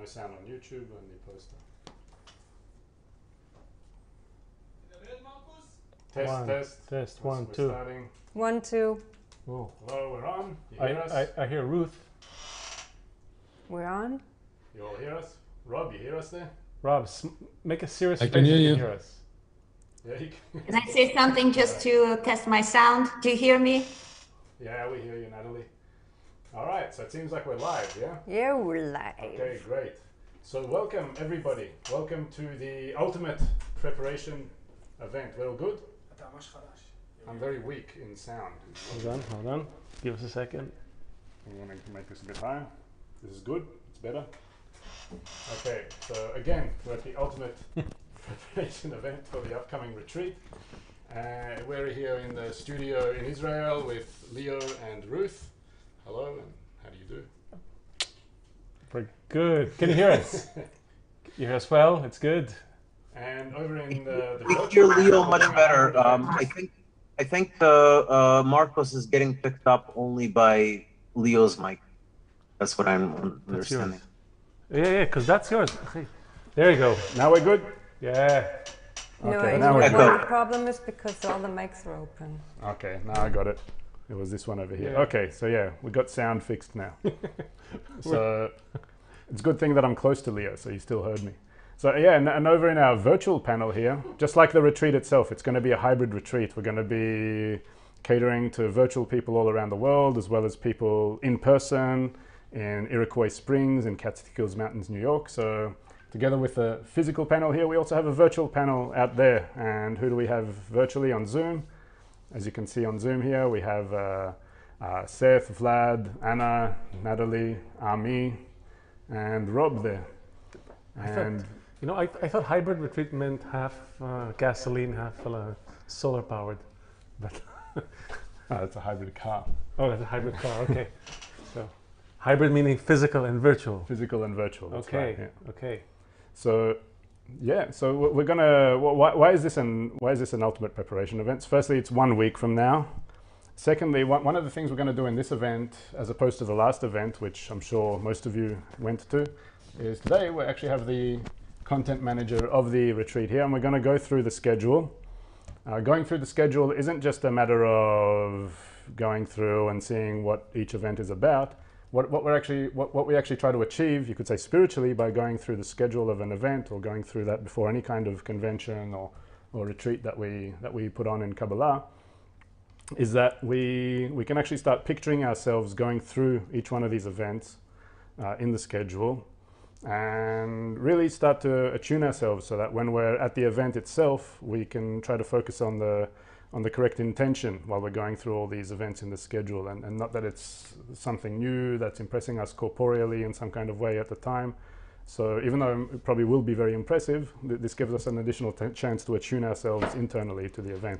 No sound on YouTube, only poster. Test. One, We're two. starting. 1, 2. Oh. Hello, we're on. You hear us? I hear Ruth. We're on. You all hear us? Rob, you hear us there? Rob, make a serious I face can hear if you. Hear us. Yeah, you can. Can I say something just to test my sound? Do you hear me? Yeah, we hear you, Natalie. All right, so it seems like we're live, yeah? Yeah, we're live. Okay, great. So welcome, everybody. Welcome to the ultimate preparation event. We're all good? I'm very weak in sound. Hold on. Give us a second. I'm going to make this a bit higher. This is good. It's better. Okay, so again, we're at the ultimate preparation event for the upcoming retreat. We're here in the studio in Israel with Leo and Ruth. Hello, and how do you do? We're good. Can you hear us? You hear us well? It's good. And over in the I hear Leo much better. I think Marcos is getting picked up only by Leo's mic. That's what I'm understanding. Yeah, because that's yours. There you go. Now we're good? Yeah. No, Okay, I now know we're what good. the problem is because all the mics are open. Okay, now I got it. It was this one over here. Yeah. Okay, so yeah, we got sound fixed now. So it's a good thing that I'm close to Leo, so you still heard me. So yeah, and over in our virtual panel here, just like the retreat itself, it's going to be a hybrid retreat. We're going to be catering to virtual people all around the world, as well as people in person in Iroquois Springs in Catskills Mountains, New York. So together with the physical panel here, we also have a virtual panel out there. And who do we have virtually on Zoom? As you can see on Zoom here, we have Seth, Vlad, Anna, Natalie, Ami, and Rob there. And I thought hybrid retreat meant half gasoline, half solar powered. But it's a hybrid car. oh, that's a hybrid car. Okay. So hybrid meaning physical and virtual. Physical and virtual. That's Okay. right, yeah. Okay. So, yeah. So we're gonna. Why is this an ultimate preparation event? Firstly, it's 1 week from now. Secondly, one of the things we're going to do in this event, as opposed to the last event, which I'm sure most of you went to, is today we actually have the content manager of the retreat here, and we're going to go through the schedule. Going through the schedule isn't just a matter of going through and seeing what each event is about. What we actually try to achieve, you could say spiritually, by going through the schedule of an event or going through that before any kind of convention or retreat that we put on in Kabbalah, is that we can actually start picturing ourselves going through each one of these events in the schedule, and really start to attune ourselves so that when we're at the event itself, we can try to focus on the correct intention while we're going through all these events in the schedule, and not that it's something new that's impressing us corporeally in some kind of way at the time. So even though it probably will be very impressive, this gives us an additional chance to attune ourselves internally to the event.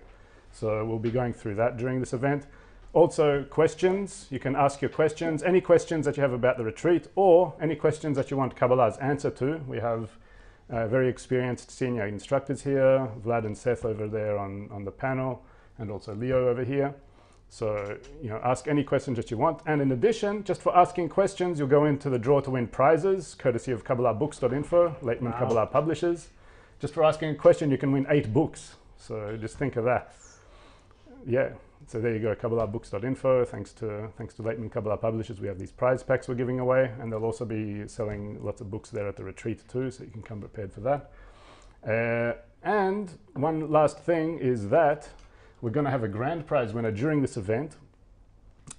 So we'll be going through that during this event. Also, questions. You can ask your questions, any questions that you have about the retreat, or any questions that you want Kabbalah's answer to. We have very experienced senior instructors here, Vlad and Seth over there on the panel, and also Leo over here. So, ask any questions that you want. And in addition, just for asking questions, you'll go into the draw to win prizes, courtesy of KabbalahBooks.info, Leitman Kabbalah Publishers. Just for asking a question, you can win 8 books. So just think of that. Yeah. So there you go, KabbalahBooks.info. Thanks to Leitman Kabbalah Publishers, we have these prize packs we're giving away, and they'll also be selling lots of books there at the retreat too, so you can come prepared for that. And one last thing is that we're going to have a grand prize winner during this event.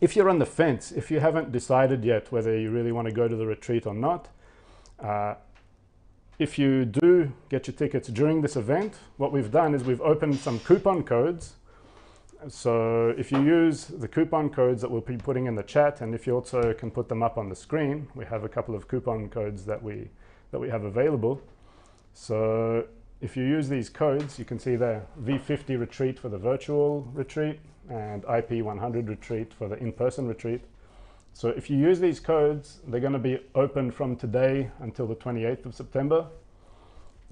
If you're on the fence, if you haven't decided yet whether you really want to go to the retreat or not, if you do get your tickets during this event, what we've done is we've opened some coupon codes. So if you use the coupon codes that we'll be putting in the chat, and if you also can put them up on the screen, we have a couple of coupon codes that we have available. So if you use these codes, you can see there V50 retreat for the virtual retreat and IP100 retreat for the in-person retreat. So if you use these codes, they're going to be open from today until the 28th of September.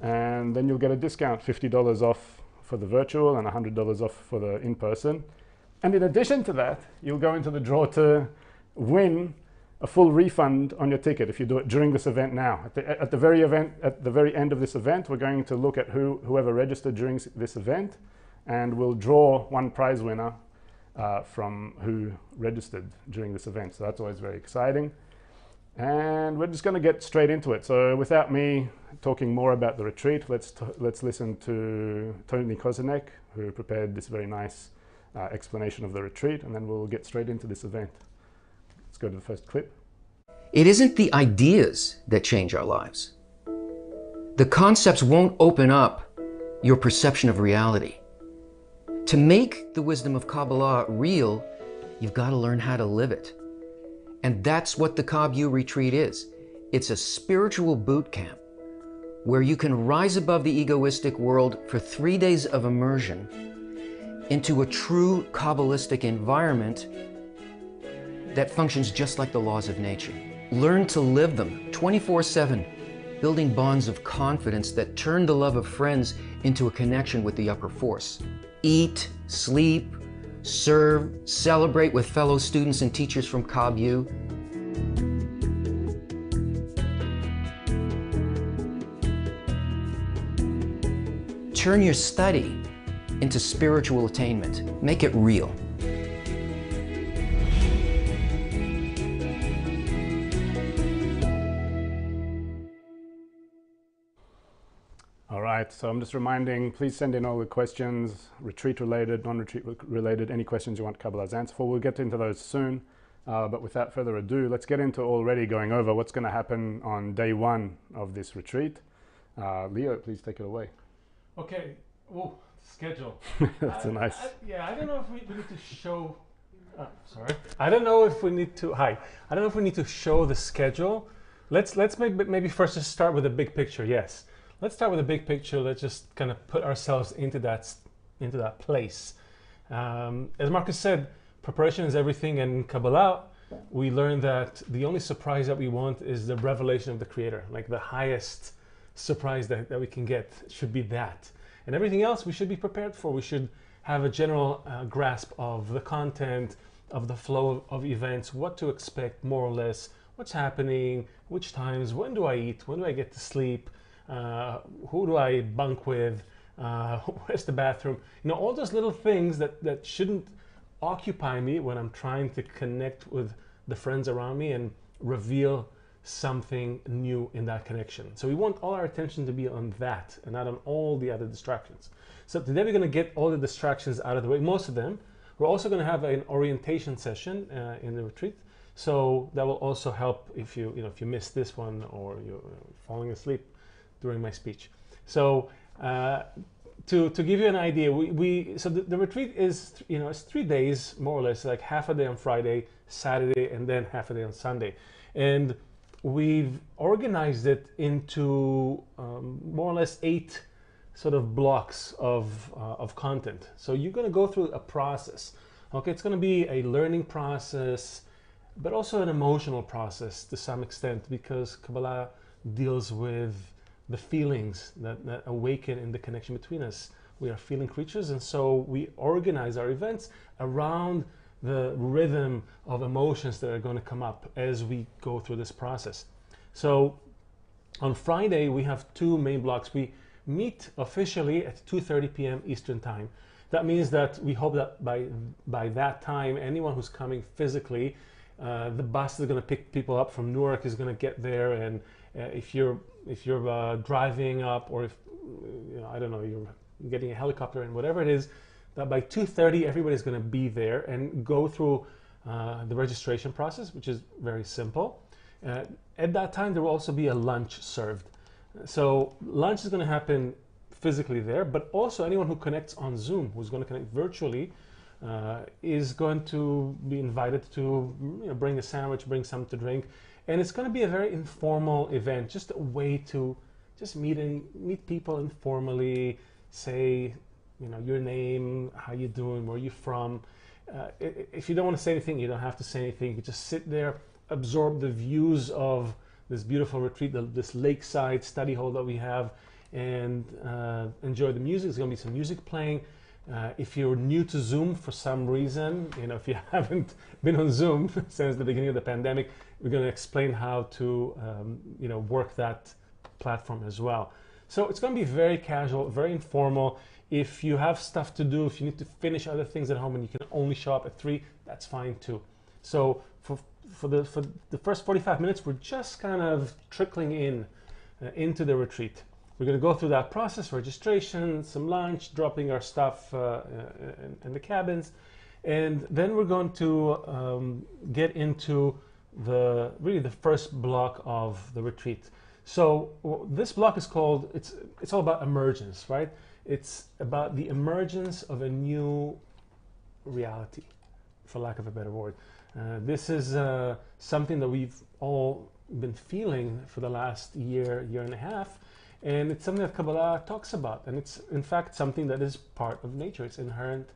And then you'll get a discount, $50 off for the virtual and $100 off for the in-person. And in addition to that, you'll go into the draw to win a full refund on your ticket if you do it during this event now. At the very end of this event, we're going to look at whoever registered during this event, and we'll draw one prize winner from who registered during this event. So that's always very exciting. And we're just going to get straight into it. So without me talking more about the retreat, let's listen to Tony Kozenek, who prepared this very nice explanation of the retreat, and then we'll get straight into this event. Let's go to the first clip. It isn't the ideas that change our lives. The concepts won't open up your perception of reality. To make the wisdom of Kabbalah real, you've got to learn how to live it. And that's what the KabU Retreat is. It's a spiritual boot camp where you can rise above the egoistic world for 3 days of immersion into a true Kabbalistic environment that functions just like the laws of nature. Learn to live them 24/7, building bonds of confidence that turn the love of friends into a connection with the upper force. Eat, sleep, serve, celebrate with fellow students and teachers from KabU. Turn your study into spiritual attainment. Make it real. All right, so I'm just reminding, please send in all the questions, retreat related, non-retreat related, any questions you want Kabbalah's answer for. We'll get into those soon, but without further ado, let's get into already going over what's going to happen on day one of this retreat. Leo, please take it away. Okay. Oh, schedule. That's a nice... Yeah, I don't know if we need to show... sorry. I don't know if we need to... Hi. I don't know if we need to show the schedule. Let's maybe first just start with the big picture. Yes. Let's start with the big picture. Let's just kind of put ourselves into that place. As Marcus said, preparation is everything. And in Kabbalah, we learn that the only surprise that we want is the revelation of the Creator. Like the highest surprise that we can get should be that. And everything else we should be prepared for. We should have a general grasp of the content, of the flow of events, what to expect more or less, what's happening, which times, when do I eat, when do I get to sleep, who do I bunk with, where's the bathroom, all those little things that shouldn't occupy me when I'm trying to connect with the friends around me and reveal something new in that connection. So we want all our attention to be on that and not on all the other distractions. So today we're going to get all the distractions out of the way, most of them. We're also going to have an orientation session in the retreat. So that will also help if you missed this one or you're falling asleep during my speech. So to give you an idea, so the retreat is it's 3 days more or less, like half a day on Friday, Saturday, and then half a day on Sunday, and we've organized it into more or less 8 sort of blocks of content. So you're going to go through a process. Okay, it's going to be a learning process, but also an emotional process to some extent, because Kabbalah deals with the feelings that awaken in the connection between us. We are feeling creatures, and so we organize our events around the rhythm of emotions that are going to come up as we go through this process. So on Friday, we have 2 main blocks. We meet officially at 2:30 p.m. Eastern Time. That means that we hope that by that time, anyone who's coming physically, the bus is going to pick people up from Newark is going to get there, and if you're driving up, or if I don't know, you're getting a helicopter and whatever it is, that by 2:30 everybody's going to be there and go through the registration process, which is very simple. At that time, there will also be a lunch served. So lunch is going to happen physically there, but also anyone who connects on Zoom, who's going to connect virtually, is going to be invited to bring a sandwich, bring something to drink. And it's going to be a very informal event, just a way to just meet people informally, say, your name, how you doing, where you from. If you don't want to say anything, you don't have to say anything. You just sit there, absorb the views of this beautiful retreat, this lakeside study hall that we have, and enjoy the music. There's going to be some music playing. If you're new to Zoom for some reason, you know, if you haven't been on Zoom since the beginning of the pandemic, we're going to explain how to, you know, work that platform as well. So it's going to be very casual, very informal. If you have stuff to do, if you need to finish other things at home and you can only show up at 3, that's fine too. So for the first 45 minutes, we're just kind of trickling in into the retreat. We're going to go through that process, registration, some lunch, dropping our stuff in the cabins, and then we're going to get into really the first block of the retreat. So this block is called, it's all about emergence, right? It's about the emergence of a new reality, for lack of a better word. This is something that we've all been feeling for the last year and a half, and it's something that Kabbalah talks about, and it's in fact something that is part of nature. It's inherent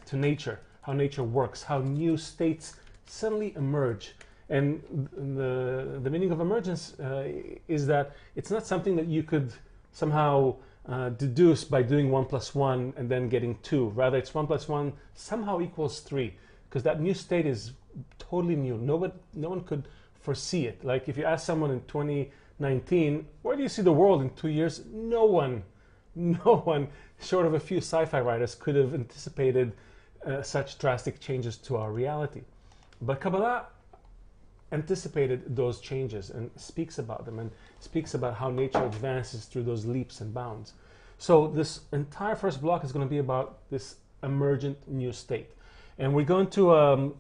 to nature, how nature works, how new states suddenly emerge. And the meaning of emergence is that it's not something that you could somehow deduce by doing 1 + 1 and then getting 2. Rather, it's 1 + 1 somehow equals 3, because that new state is totally new. No one could foresee it. Like if you ask someone in 2019, where do you see the world in 2 years? No one, short of a few sci-fi writers, could have anticipated such drastic changes to our reality. But Kabbalah anticipated those changes and speaks about them, and speaks about how nature advances through those leaps and bounds. So this entire first block is going to be about this emergent new state. And we're going to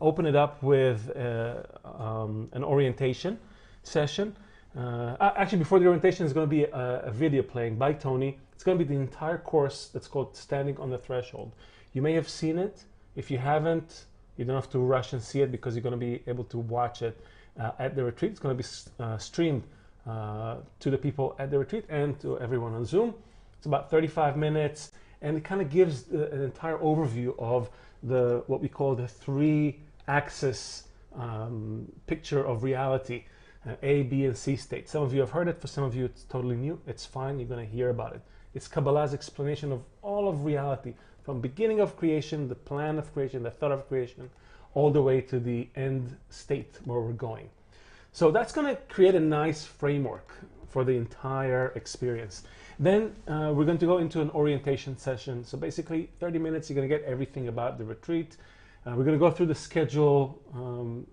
open it up with an orientation session. Actually, before the orientation, there's going to be a video playing by Tony. It's going to be the entire course that's called Standing on the Threshold. You may have seen it. If you haven't, you don't have to rush and see it, because you're going to be able to watch it at the retreat. It's going to be streamed to the people at the retreat and to everyone on Zoom. It's about 35 minutes, and it kind of gives an entire overview of what we call the 3-axis picture of reality, A, B, and C state. Some of you have heard it. For some of you, it's totally new. It's fine. You're going to hear about it. It's Kabbalah's explanation of all of reality, from beginning of creation, the plan of creation, the thought of creation, all the way to the end state where we're going. So that's going to create a nice framework for the entire experience. Then we're going to go into an orientation session. So basically 30 minutes, you're going to get everything about the retreat. We're going to go through the schedule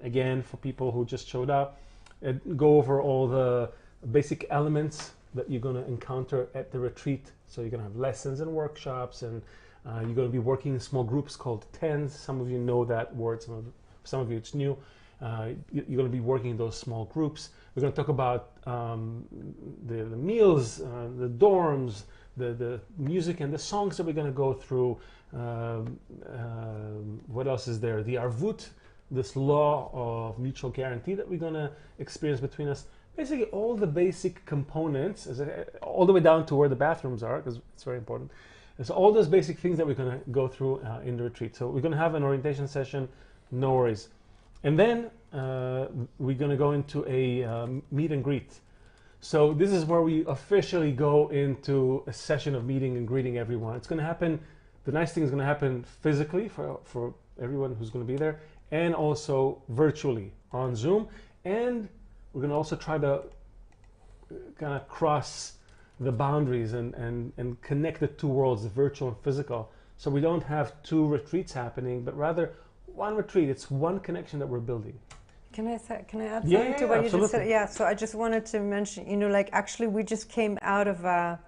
again for people who just showed up, and go over all the basic elements that you're going to encounter at the retreat. So you're going to have lessons and workshops, and you're going to be working in small groups called tens. Some of you know that word, some of you it's new. You're going to be working in those small groups. We're going to talk about the meals, the dorms, the music and the songs that we're going to go through. What else is there? The Arvut, this law of mutual guarantee that we're going to experience between us. Basically all the basic components, all the way down to where the bathrooms are, because it's very important. And so all those basic things that we're going to go through in the retreat. So we're going to have an orientation session, no worries. And then we're going to go into a meet and greet. So this is where we officially go into a session of meeting and greeting everyone. It's going to happen, the nice thing is going to happen physically for everyone who's going to be there, and also virtually on Zoom. And we're going to also try to kind of cross the boundaries and connect the two worlds, the virtual and physical. So we don't have 2 retreats happening, but rather one retreat. It's one connection that we're building. Can I add something to what you just said? Yeah, so I just wanted to mention, you know, like actually we just came out of a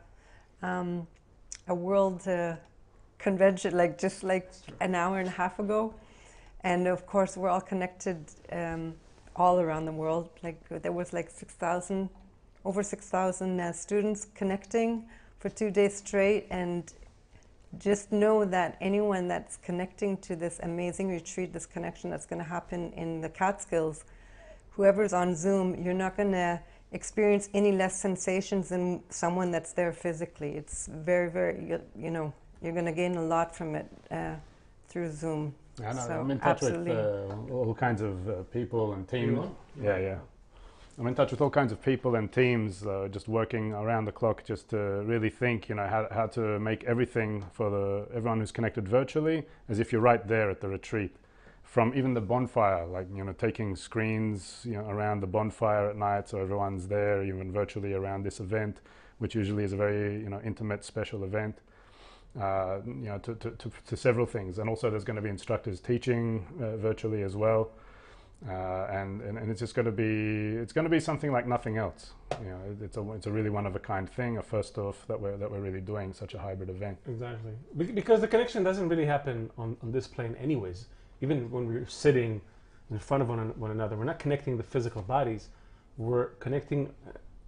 world convention, like just like an hour and a half ago. And of course we're all connected all around the world. Like there was like over 6,000 students connecting for 2 days straight. And just know that anyone that's connecting to this amazing retreat, this connection that's going to happen in the Catskills, whoever's on Zoom, you're not going to experience any less sensations than someone that's there physically. It's very, very, you know, you're going to gain a lot from it through Zoom. Yeah, no, so I'm in touch absolutely. with all kinds of people and teams. Yeah. I'm in touch with all kinds of people and teams just working around the clock just to really think, you know, how to make everything for everyone who's connected virtually as if you're right there at the retreat. From even the bonfire, like, you know, taking screens, you know, around the bonfire at night so everyone's there, even virtually around this event, which usually is a very, you know, intimate, special event. You know, to several things, and also there's going to be instructors teaching virtually as well, and it's just going to be something like nothing else. You know, it's a really one of a kind thing, a first off that we're really doing such a hybrid event. Exactly, because the connection doesn't really happen on this plane, anyways. Even when we're sitting in front of one another, we're not connecting the physical bodies. We're connecting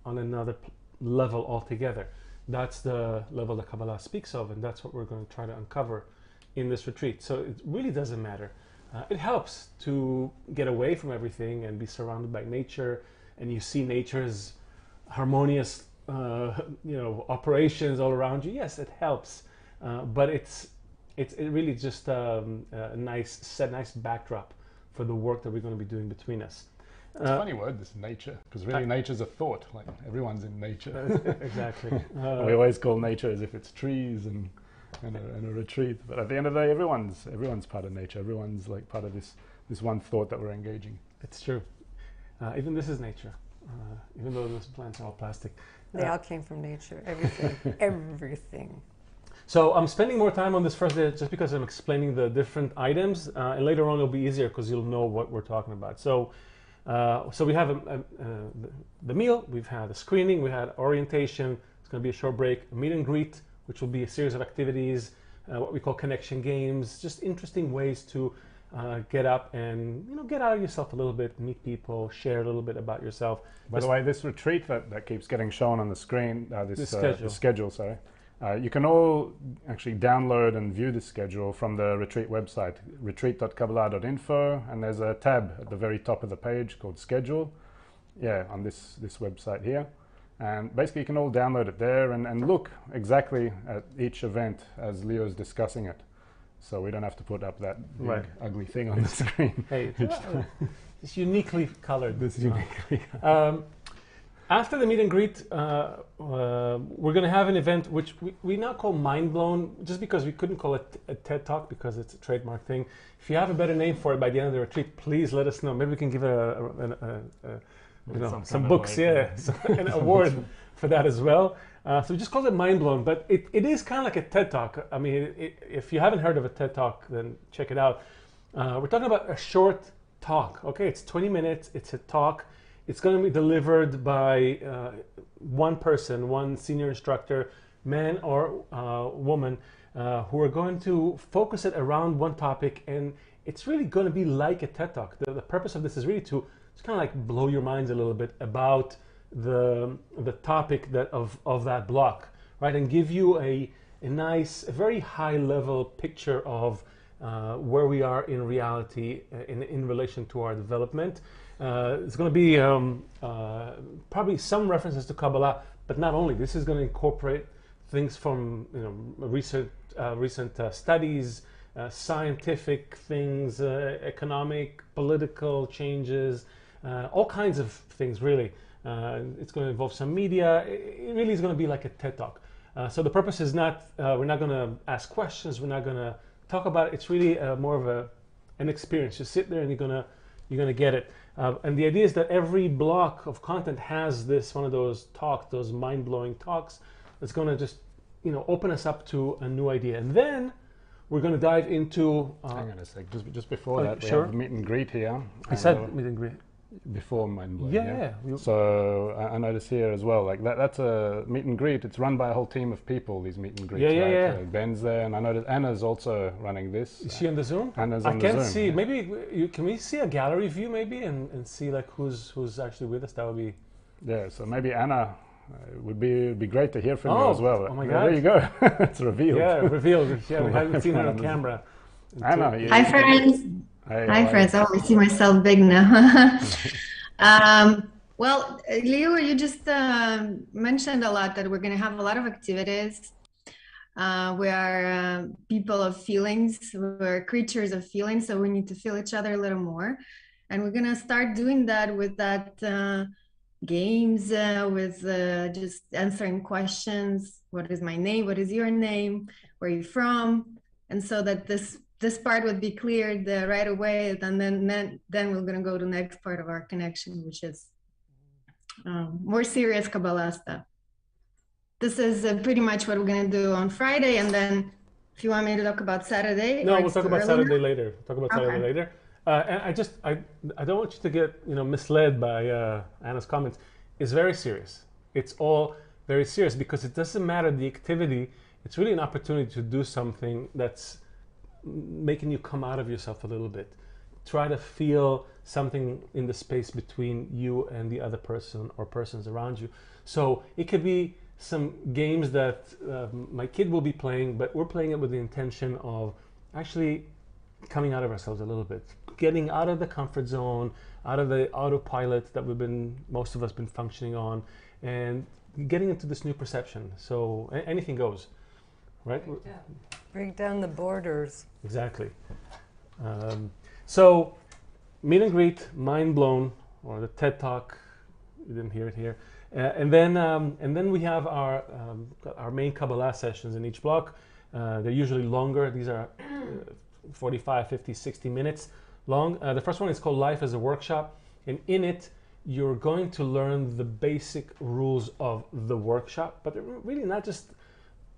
on another level altogether. That's the level that Kabbalah speaks of, and that's what we're going to try to uncover in this retreat. So it really doesn't matter. It helps to get away from everything and be surrounded by nature, and you see nature's harmonious, you know, operations all around you. Yes, it helps, but it really just a nice backdrop for the work that we're going to be doing between us. It's a funny word, this nature, because really nature's a thought. Like, everyone's in nature. Exactly. We always call nature as if it's trees and a retreat, but at the end of the day, everyone's part of nature. Everyone's like part of this one thought that we're engaging. It's true. Even this is nature, even though those plants are all plastic. They all came from nature. Everything, everything. So I'm spending more time on this first day just because I'm explaining the different items, and later on it'll be easier because you'll know what we're talking about. So we have the meal, we've had a screening, we had orientation, it's going to be a short break, a meet and greet, which will be a series of activities, what we call connection games, just interesting ways to get up and, you know, get out of yourself a little bit, meet people, share a little bit about yourself. By the way, this retreat that keeps getting shown on the screen, the schedule, sorry. You can all actually download and view the schedule from the retreat website, retreat.kabbalah.info, and there's a tab at the very top of the page called schedule, on this website here. And basically you can all download it there and look exactly at each event as Leo's discussing it. So we don't have to put up that big, ugly thing on the screen. Hey, it's uniquely colored. This is uniquely colored. After the meet and greet, we're going to have an event which we now call MINDBLOWN, just because we couldn't call it a TED Talk because it's a trademark thing. If you have a better name for it by the end of the retreat, please let us know. Maybe we can give it some books, an award for that as well. So we just call it MINDBLOWN, but it is kind of like a TED Talk. I mean, if you haven't heard of a TED Talk, then check it out. We're talking about a short talk. Okay, it's 20 minutes. It's a talk. It's going to be delivered by one person, one senior instructor, man or woman, who are going to focus it around one topic, and it's really going to be like a TED Talk. The purpose of this is really to kind of like blow your minds a little bit about the topic of that block, right, and give you a nice, a very high level picture of where we are in reality in relation to our development. It's going to be probably some references to Kabbalah, but not only. This is going to incorporate things from, you know, recent studies, scientific things, economic, political changes, all kinds of things, really. It's going to involve some media. It really is going to be like a TED Talk. So the purpose is not, we're not going to ask questions, we're not going to talk about it. It's really more of an experience. You sit there and you're going to get it. And the idea is that every block of content has one of those talks, those mind-blowing talks, that's going to just, you know, open us up to a new idea. And then we're going to dive into... Hang on a sec, just before that, we have a meet and greet here. I said meet and greet. Before MINDBLOWN. Yeah. So I notice here as well, like that's a meet and greet. It's run by a whole team of people, these meet and greets. Yeah. Ben's there, and I noticed Anna's also running this. Is she on the Zoom? Anna's on the Zoom. I can't see. Maybe can we see a gallery view maybe and see like who's actually with us? That would be. Yeah. So maybe Anna. It would be great to hear from you as well. Oh my God! There you go. It's revealed. Yeah, revealed. Yeah, we haven't seen her on camera. Anna. Hi, friends. Hi, friends. Oh, I see myself big now. Well, Leo, you just mentioned a lot that we're going to have a lot of activities. We are people of feelings. We're creatures of feelings, so we need to feel each other a little more. And we're going to start doing that with that games with just answering questions. What is my name? What is your name? Where are you from? And so that this part would be cleared right away, and then we're going to go to the next part of our connection, which is more serious Kabbalah stuff. This is pretty much what we're going to do on Friday, and then if you want me to talk about Saturday, no, we'll talk about Saturday later. Talk about Saturday Okay. later. And I don't want you to get misled by Anna's comments. It's very serious. It's all very serious because it doesn't matter the activity. It's really an opportunity to do something that's making you come out of yourself a little bit. Try to feel something in the space between you and the other person or persons around you. So it could be some games that my kid will be playing, but we're playing it with the intention of actually coming out of ourselves a little bit, getting out of the comfort zone, out of the autopilot that most of us been functioning on, and getting into this new perception. So anything goes, right? Break down the borders. Exactly. So meet and greet, mind blown, or the TED Talk. You didn't hear it here. And then we have our main Kabbalah sessions in each block. They're usually longer. These are 45, 50, 60 minutes long. The first one is called Life as a Workshop. And in it, you're going to learn the basic rules of the workshop, but they're really not just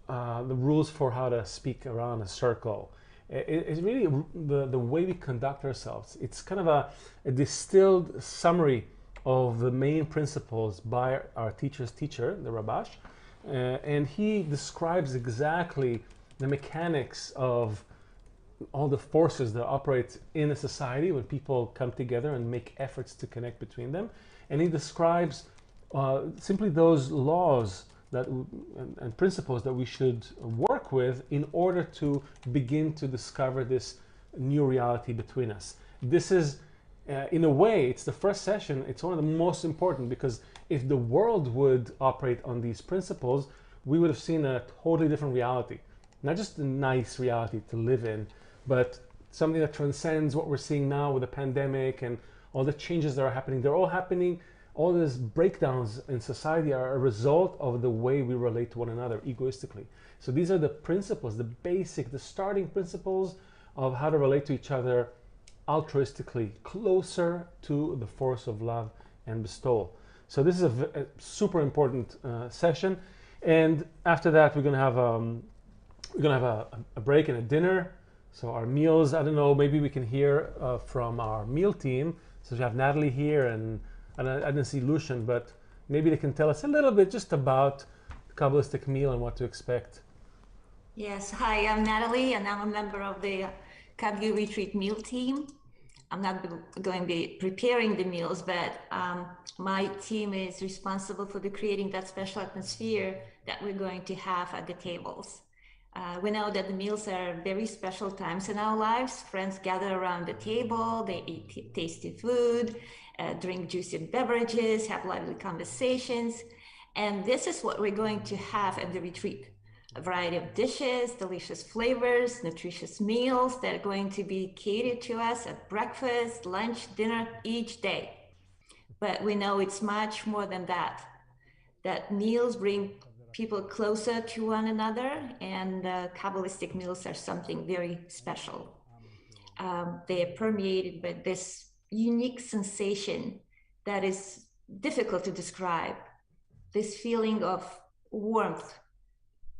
the rules for how to speak around a circle. It's really the way we conduct ourselves. It's kind of a distilled summary of the main principles by our teacher's teacher, the Rabash. And he describes exactly the mechanics of all the forces that operate in a society when people come together and make efforts to connect between them. And he describes simply those laws and principles that we should work with in order to begin to discover this new reality between us. This is, in a way, it's the first session. It's one of the most important because if the world would operate on these principles, we would have seen a totally different reality. Not just a nice reality to live in, but something that transcends what we're seeing now with the pandemic and all the changes that are happening. They're all happening. All these breakdowns in society are a result of the way we relate to one another egoistically. So these are the principles, the starting principles of how to relate to each other altruistically, closer to the force of love and bestowal. So this is a super important session. And after that, we're gonna have a break and a dinner. So our meals, I don't know, maybe we can hear from our meal team. So we have Natalie here and I didn't see Lucian, but maybe they can tell us a little bit just about the Kabbalistic meal and what to expect. Yes, hi, I'm Natalie, and I'm a member of the KabU Retreat meal team. I'm not going to be preparing the meals, but my team is responsible for creating that special atmosphere that we're going to have at the tables. We know that the meals are very special times in our lives. Friends gather around the table, they eat tasty food, drink juicy beverages, have lively conversations. And this is what we're going to have at the retreat. A variety of dishes, delicious flavors, nutritious meals that are going to be catered to us at breakfast, lunch, dinner each day. But we know it's much more than that. That meals bring people closer to one another, and Kabbalistic meals are something very special. They are permeated by this unique sensation that is difficult to describe. This feeling of warmth,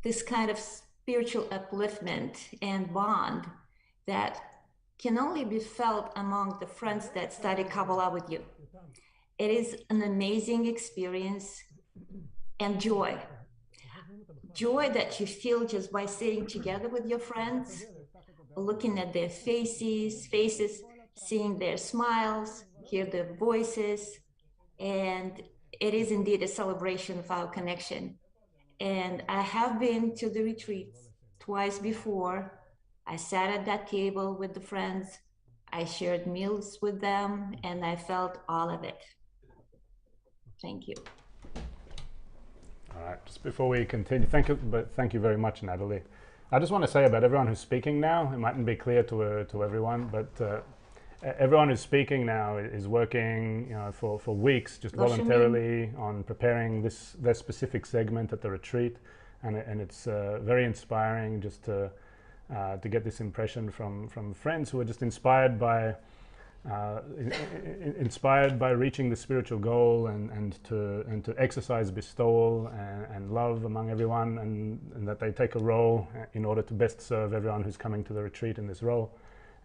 this kind of spiritual upliftment and bond that can only be felt among the friends that study Kabbalah with you. It is an amazing experience and joy. Joy that you feel just by sitting together with your friends, looking at their faces, seeing their smiles, hear their voices, and it is indeed a celebration of our connection. And I have been to the retreats twice before. I sat at that table with the friends, I shared meals with them, and I felt all of it. Thank you. All right, just before we continue, thank you very much, Natalie. I just want to say about everyone who's speaking now, it mightn't be clear to everyone, but everyone who's speaking now is working, you know, for weeks just voluntarily on preparing their specific segment at the retreat, and it's very inspiring just to get this impression from friends who are just inspired by reaching the spiritual goal and to exercise bestowal and love among everyone, and that they take a role in order to best serve everyone who's coming to the retreat in this role.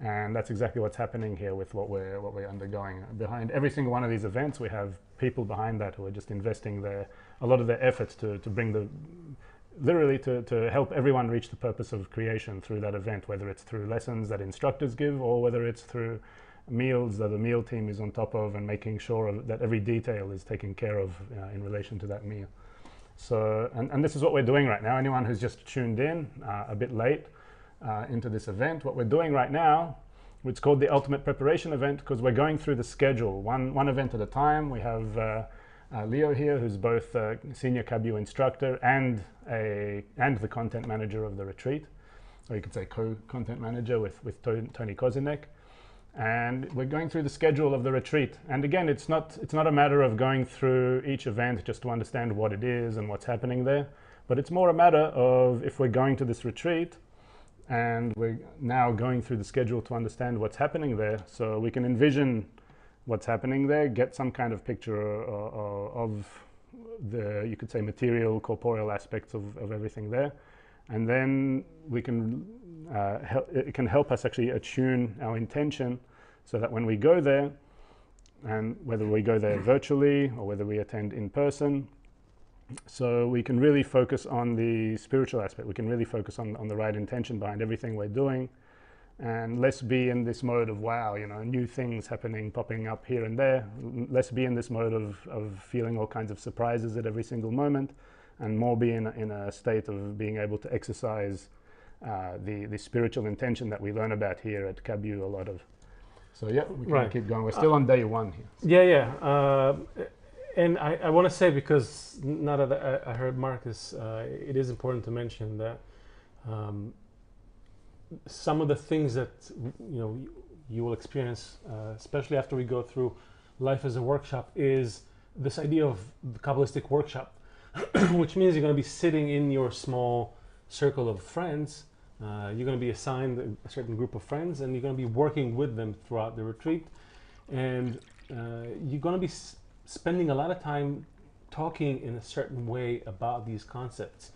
And that's exactly what's happening here with what we're undergoing. Behind every single one of these events, we have people behind that who are just investing a lot of their efforts to bring literally to help everyone reach the purpose of creation through that event, whether it's through lessons that instructors give or whether it's through meals that the meal team is on top of and making sure that every detail is taken care of in relation to that meal. So, and this is what we're doing right now. Anyone who's just tuned in a bit late into this event, what we're doing right now, it's called the Ultimate Preparation Event, because we're going through the schedule, one event at a time. We have Leo here, who's both a senior KabU instructor and the content manager of the retreat, or you could say co-content manager with Tony Kozinek. And we're going through the schedule of the retreat. And again, it's not a matter of going through each event just to understand what it is and what's happening there, but it's more a matter of, if we're going to this retreat and we're now going through the schedule to understand what's happening there, so we can envision what's happening there, get some kind of picture of the, you could say, material, corporeal aspects of everything there. And then we can, it can help us actually attune our intention so that when we go there, and whether we go there virtually or whether we attend in person, so we can really focus on the spiritual aspect. We can really focus on the right intention behind everything we're doing, and less be in this mode of, wow, you know, new things happening, popping up here and there. Less be in this mode of feeling all kinds of surprises at every single moment, and more be in a state of being able to exercise the spiritual intention that we learn about here at KabU a lot of. So yeah, we can keep going. We're still on day one here. Yeah. And I want to say, because now that I heard Marcus, it is important to mention that some of the things that you will experience, especially after we go through life as a workshop, is this idea of the Kabbalistic workshop, which means you're going to be sitting in your small circle of friends. You're going to be assigned a certain group of friends, and you're going to be working with them throughout the retreat. And you're going to be spending a lot of time talking in a certain way about these concepts.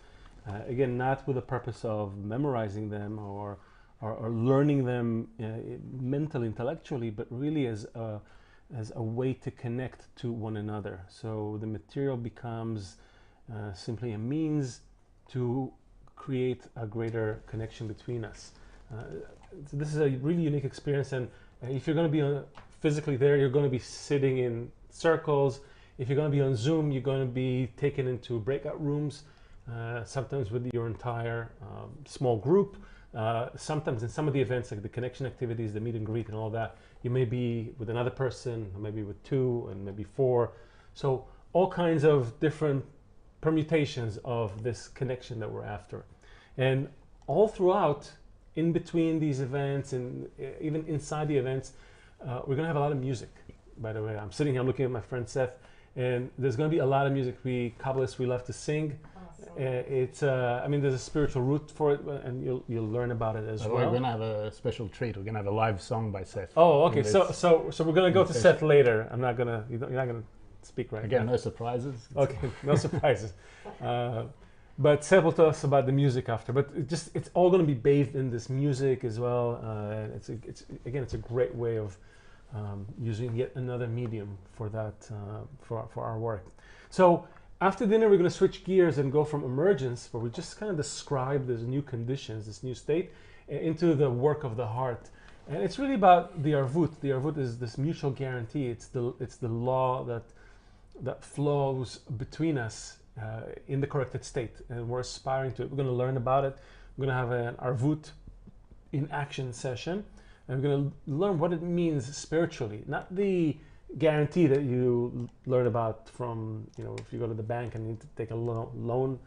Again, not with the purpose of memorizing them or learning them mentally, intellectually, but really as a way to connect to one another. So the material becomes simply a means to create a greater connection between us. So this is a really unique experience, and if you're going to be physically there, you're going to be sitting in circles. If you're going to be on Zoom, you're going to be taken into breakout rooms, sometimes with your entire small group. Sometimes in some of the events, like the connection activities, the meet and greet and all that, you may be with another person, maybe with 2 and maybe 4. So all kinds of different permutations of this connection that we're after. And all throughout, in between these events and even inside the events, we're going to have a lot of music. By the way, I'm sitting here, I'm looking at my friend Seth, and there's going to be a lot of music. We Kabbalists, we love to sing. It's I mean, there's a spiritual root for it, and you'll learn about it as well. We're going to have a special treat. We're going to have a live song by Seth. Oh, okay. So we're going to go to Seth later. I'm not gonna. You're not going to speak right now. Again, no surprises. Okay, no surprises. But Seth will tell us about the music after. But it's all going to be bathed in this music as well. It's a great way of using yet another medium for that for our work. So after dinner, we're going to switch gears and go from emergence, where we just kind of describe these new conditions, this new state, into the work of the heart. And it's really about the Arvut. The Arvut is this mutual guarantee. It's the law that flows between us in the corrected state, and we're aspiring to it. We're going to learn about it. We're going to have an Arvut in action session, and we're going to learn what it means spiritually, not the guarantee that you learn about from, if you go to the bank and you need to take a loan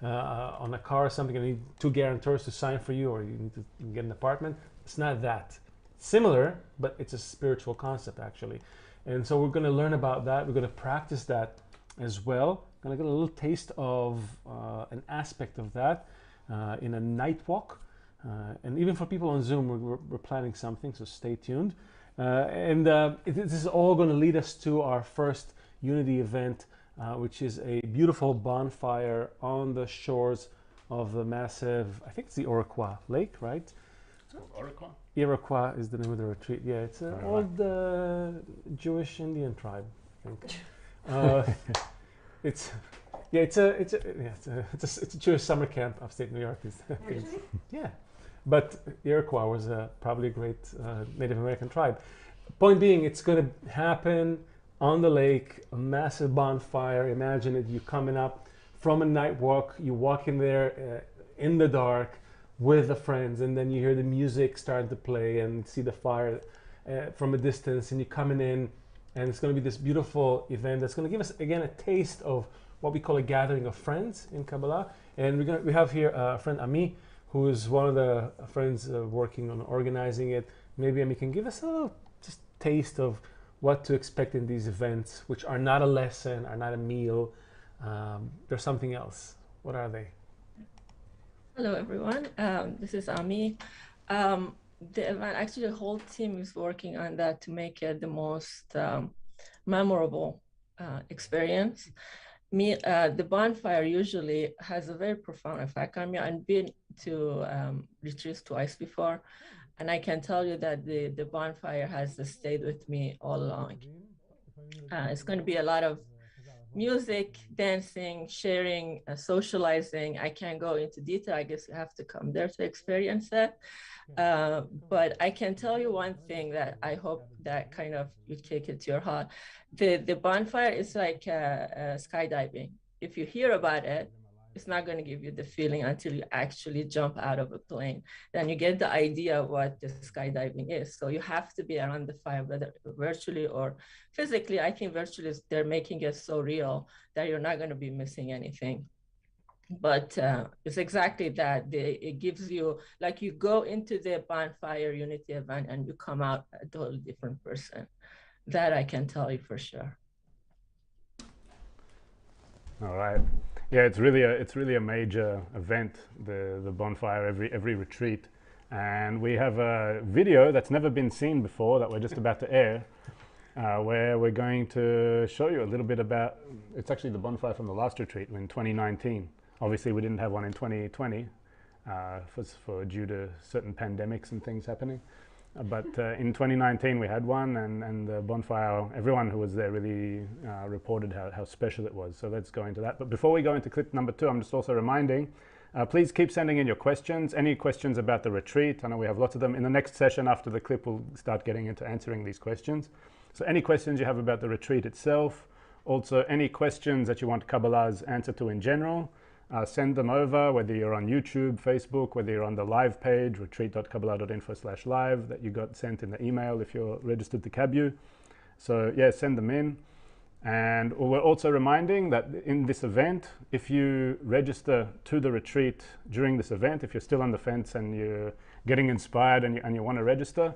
on a car or something, and you need 2 guarantors to sign for you, or you need to get an apartment. It's not that. similar, but it's a spiritual concept actually. And so we're going to learn about that. We're going to practice that as well. Going to get a little taste of an aspect of that in a night walk. And even for people on Zoom, we're planning something, so stay tuned. This is all going to lead us to our first Unity event, which is a beautiful bonfire on the shores of the massive, I think it's the Iroquois Lake, right? Iroquois? Iroquois is the name of the retreat. Yeah, it's an old Jewish Indian tribe, I think. It's a Jewish summer camp upstate New York. Yeah, but Iroquois was probably a great Native American tribe. Point being, it's going to happen on the lake, a massive bonfire. Imagine it, you coming up from a night walk, you walk in there in the dark with the friends, and then you hear the music starting to play and see the fire from a distance, and you're coming in, and it's going to be this beautiful event that's going to give us again a taste of what we call a gathering of friends in Kabbalah. And we have here a friend Ami, who is one of the friends working on organizing it. Maybe Ami can give us a little just taste of what to expect in these events, which are not a lesson, are not a meal. They're something else. What are they? Hello, everyone. This is Ami. The event, actually, the whole team is working on that to make it the most memorable experience. The bonfire usually has a very profound effect on me. I've been to retreats twice before, and I can tell you that the bonfire has stayed with me all along. It's going to be a lot of music, dancing, sharing, socializing. I can't go into detail. I guess you have to come there to experience it. But I can tell you one thing that I hope that kind of you take it to your heart. The bonfire is like skydiving. If you hear about it, it's not going to give you the feeling until you actually jump out of a plane. Then you get the idea of what the skydiving is. So you have to be around the fire, whether virtually or physically. I think virtually they're making it so real that you're not going to be missing anything. But it's exactly that. It gives you, like, you go into the bonfire unity event and you come out a totally different person. That I can tell you for sure. All right. Yeah, it's really a major event, the bonfire every retreat, and we have a video that's never been seen before that we're just about to air, where we're going to show you a little bit about. It's actually the bonfire from the last retreat in 2019. Obviously, we didn't have one in 2020 for due to certain pandemics and things happening. But in 2019 we had one, and the bonfire, everyone who was there really reported how special it was. So let's go into that. But before we go into clip number 2, I'm just also reminding, please keep sending in your questions. Any questions about the retreat? I know we have lots of them. In the next session after the clip, we'll start getting into answering these questions. So any questions you have about the retreat itself, also any questions that you want Kabbalah's answer to in general, send them over, whether you're on YouTube, Facebook, whether you're on the live page, retreat.kabbalah.info/live that you got sent in the email if you're registered to KabU. So yeah, send them in. And we're also reminding that in this event, if you register to the retreat during this event, if you're still on the fence and you're getting inspired and you want to register,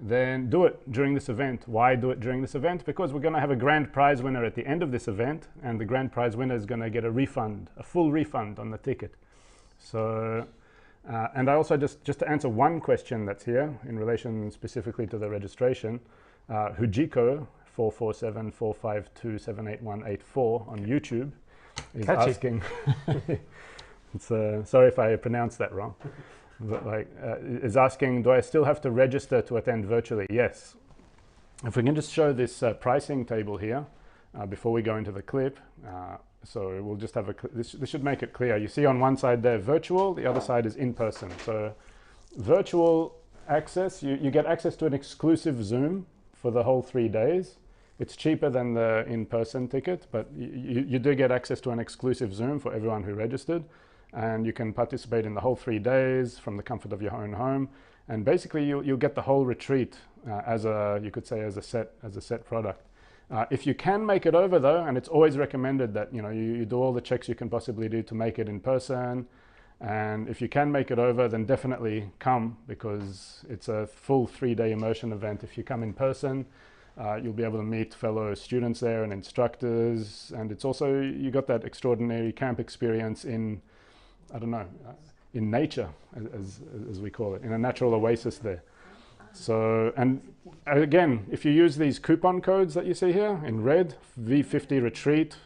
then do it during this event. Why do it during this event? Because we're going to have a grand prize winner at the end of this event, and the grand prize winner is going to get a refund, a full refund on the ticket. So, and I also just to answer one question that's here in relation specifically to the registration, Hujiko 447-452-78184 on YouTube is asking. Sorry if I pronounced that wrong. But is asking, do I still have to register to attend virtually? Yes. If we can just show this pricing table here before we go into the clip. So we'll just have this should make it clear. You see on one side there virtual, the other side is in person. So virtual access, you get access to an exclusive Zoom for the whole 3 days. It's cheaper than the in-person ticket, but you do get access to an exclusive Zoom for everyone who registered. And you can participate in the whole 3 days from the comfort of your own home. And basically you'll get the whole retreat as you could say as a set product. If you can make it over though, and it's always recommended that you do all the checks you can possibly do to make it in person, And if you can make it over, then definitely come, because it's a full 3-day immersion event. If you come in person, you'll be able to meet fellow students there and instructors. And it's also, you got that extraordinary camp experience in, I don't know, in nature, as we call it, in a natural oasis there. So, and again, if you use these coupon codes that you see here in red, V50 Retreat,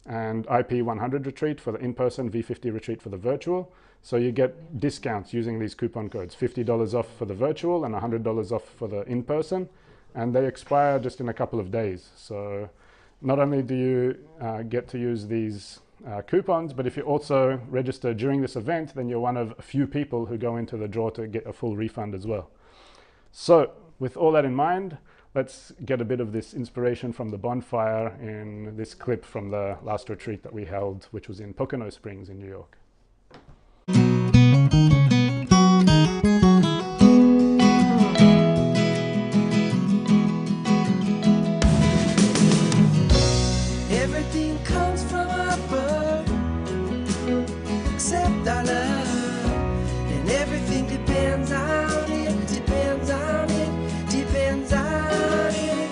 and IP100 Retreat for the in-person, V50 Retreat for the virtual. So you get discounts using these coupon codes, $50 off for the virtual and $100 off for the in-person, and they expire just in a couple of days. So not only do you get to use these coupons, but if you also register during this event, then you're one of a few people who go into the draw to get a full refund as well. So with all that in mind, let's get a bit of this inspiration from the bonfire in this clip from the last retreat that we held, which was in Pocono Springs in New York. Everything comes from above, except our love, and everything depends on it, depends on it, depends on it.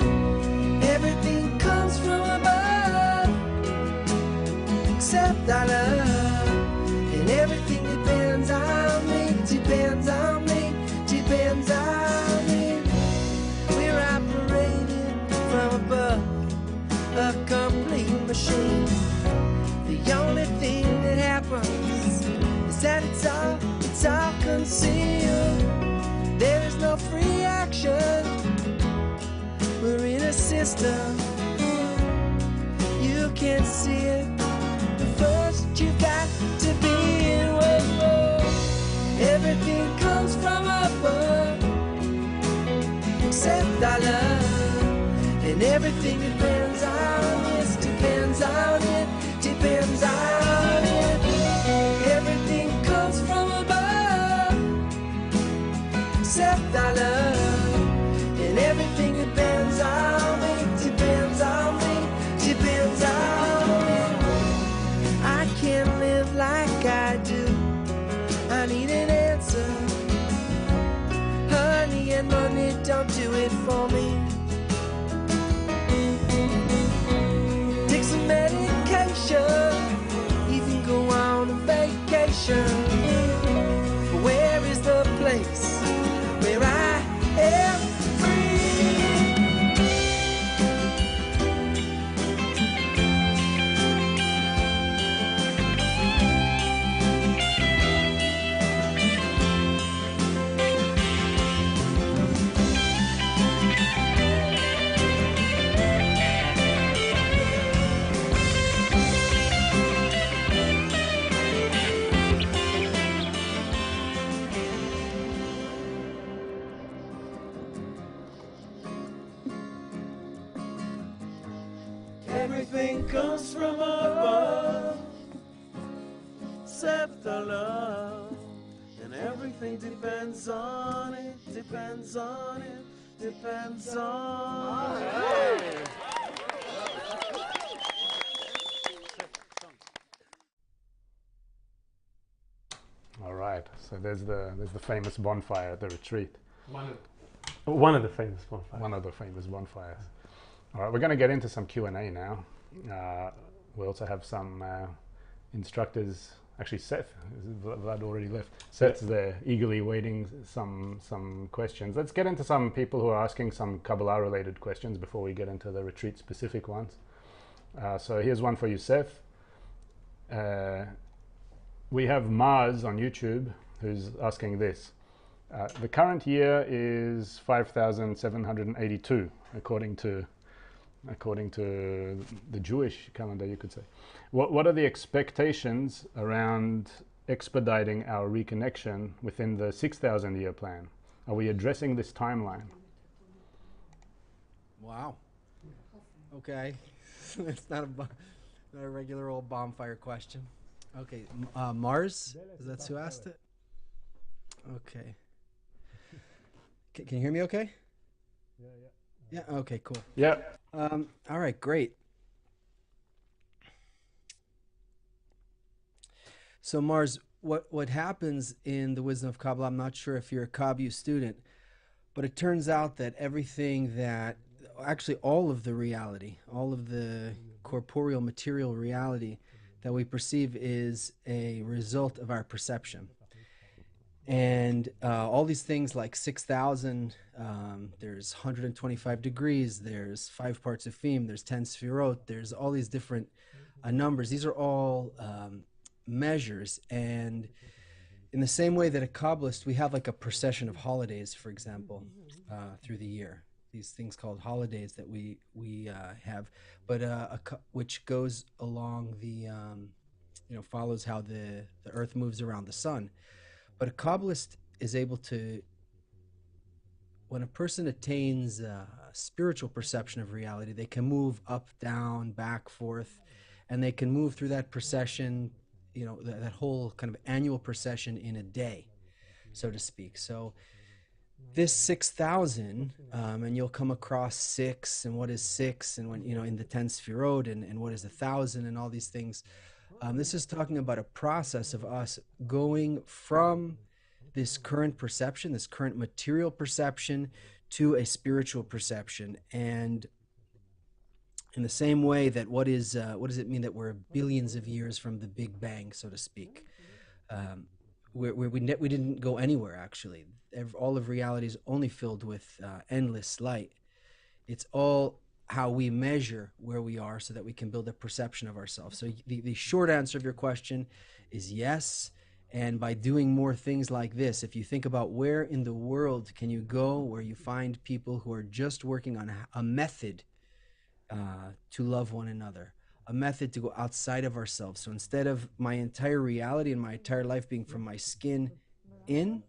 Everything comes from above, except our love, and everything depends on me, depends on me, depends on me. We're operating from above, a complete machine. The only thing that happens is that it's all concealed. There is no free action. We're in a system. You can't see it, but first you've got to be in whoa. Everything comes from above, except our love, and everything depends on this, depends on it, depends on it. Everything comes from above, except our love, and everything depends on me, depends on me, depends on me. I can't live like I do. I need an answer. Honey and money don't do it for me. Take some medication, even go on a vacation. But where is the place where I am free? Everything comes from above, except the love, and everything depends on it, depends on it, depends on it. All right, so there's the famous bonfire at the retreat. One of the famous bonfires. One of the famous bonfires. All right, we're going to get into some Q&A now. We also have some instructors. Actually, Seth, Vlad already left. Seth's there, eagerly waiting some questions. Let's get into some people who are asking some Kabbalah-related questions before we get into the retreat-specific ones. So here's one for you, Seth. We have Mars on YouTube who's asking this. The current year is 5,782, according to the Jewish calendar, you could say. What are the expectations around expediting our reconnection within the 6,000 year plan? Are we addressing this timeline? Wow. Okay. It's not a regular old bonfire question. Okay, Mars, is that who asked it? Okay. Can you hear me okay? Yeah, okay, cool. Yeah. All right, great. So Mars, what happens in the wisdom of Kabbalah, I'm not sure if you're a KabU student, but it turns out that everything that, actually all of the reality, all of the corporeal material reality that we perceive is a result of our perception. And all these things like 6,000, there's 125 degrees, there's 5 parts of Fim, there's 10 Sfirot, there's all these different numbers. These are all measures. And in the same way that a Kabbalist, we have like a procession of holidays, for example, through the year. These things called holidays that we have, but which goes along the, follows how the earth moves around the sun. But a Kabbalist is able to, when a person attains spiritual perception of reality, they can move up, down, back, forth, and they can move through that procession, that whole kind of annual procession in a day, so to speak. So this 6,000, and you'll come across 6, and what is 6, and when, in the 10 Sfirot, and what is 1,000, and all these things. This is talking about a process of us going from this current perception, this current material perception, to a spiritual perception. And in the same way that what does it mean that we're billions of years from the Big Bang, so to speak? We didn't go anywhere, actually. All of reality is only filled with endless light. It's all how we measure where we are so that we can build a perception of ourselves. So the short answer of your question is yes. And by doing more things like this, if you think about where in the world can you go where you find people who are just working on a method to love one another, a method to go outside of ourselves. So instead of my entire reality and my entire life being from my skin in,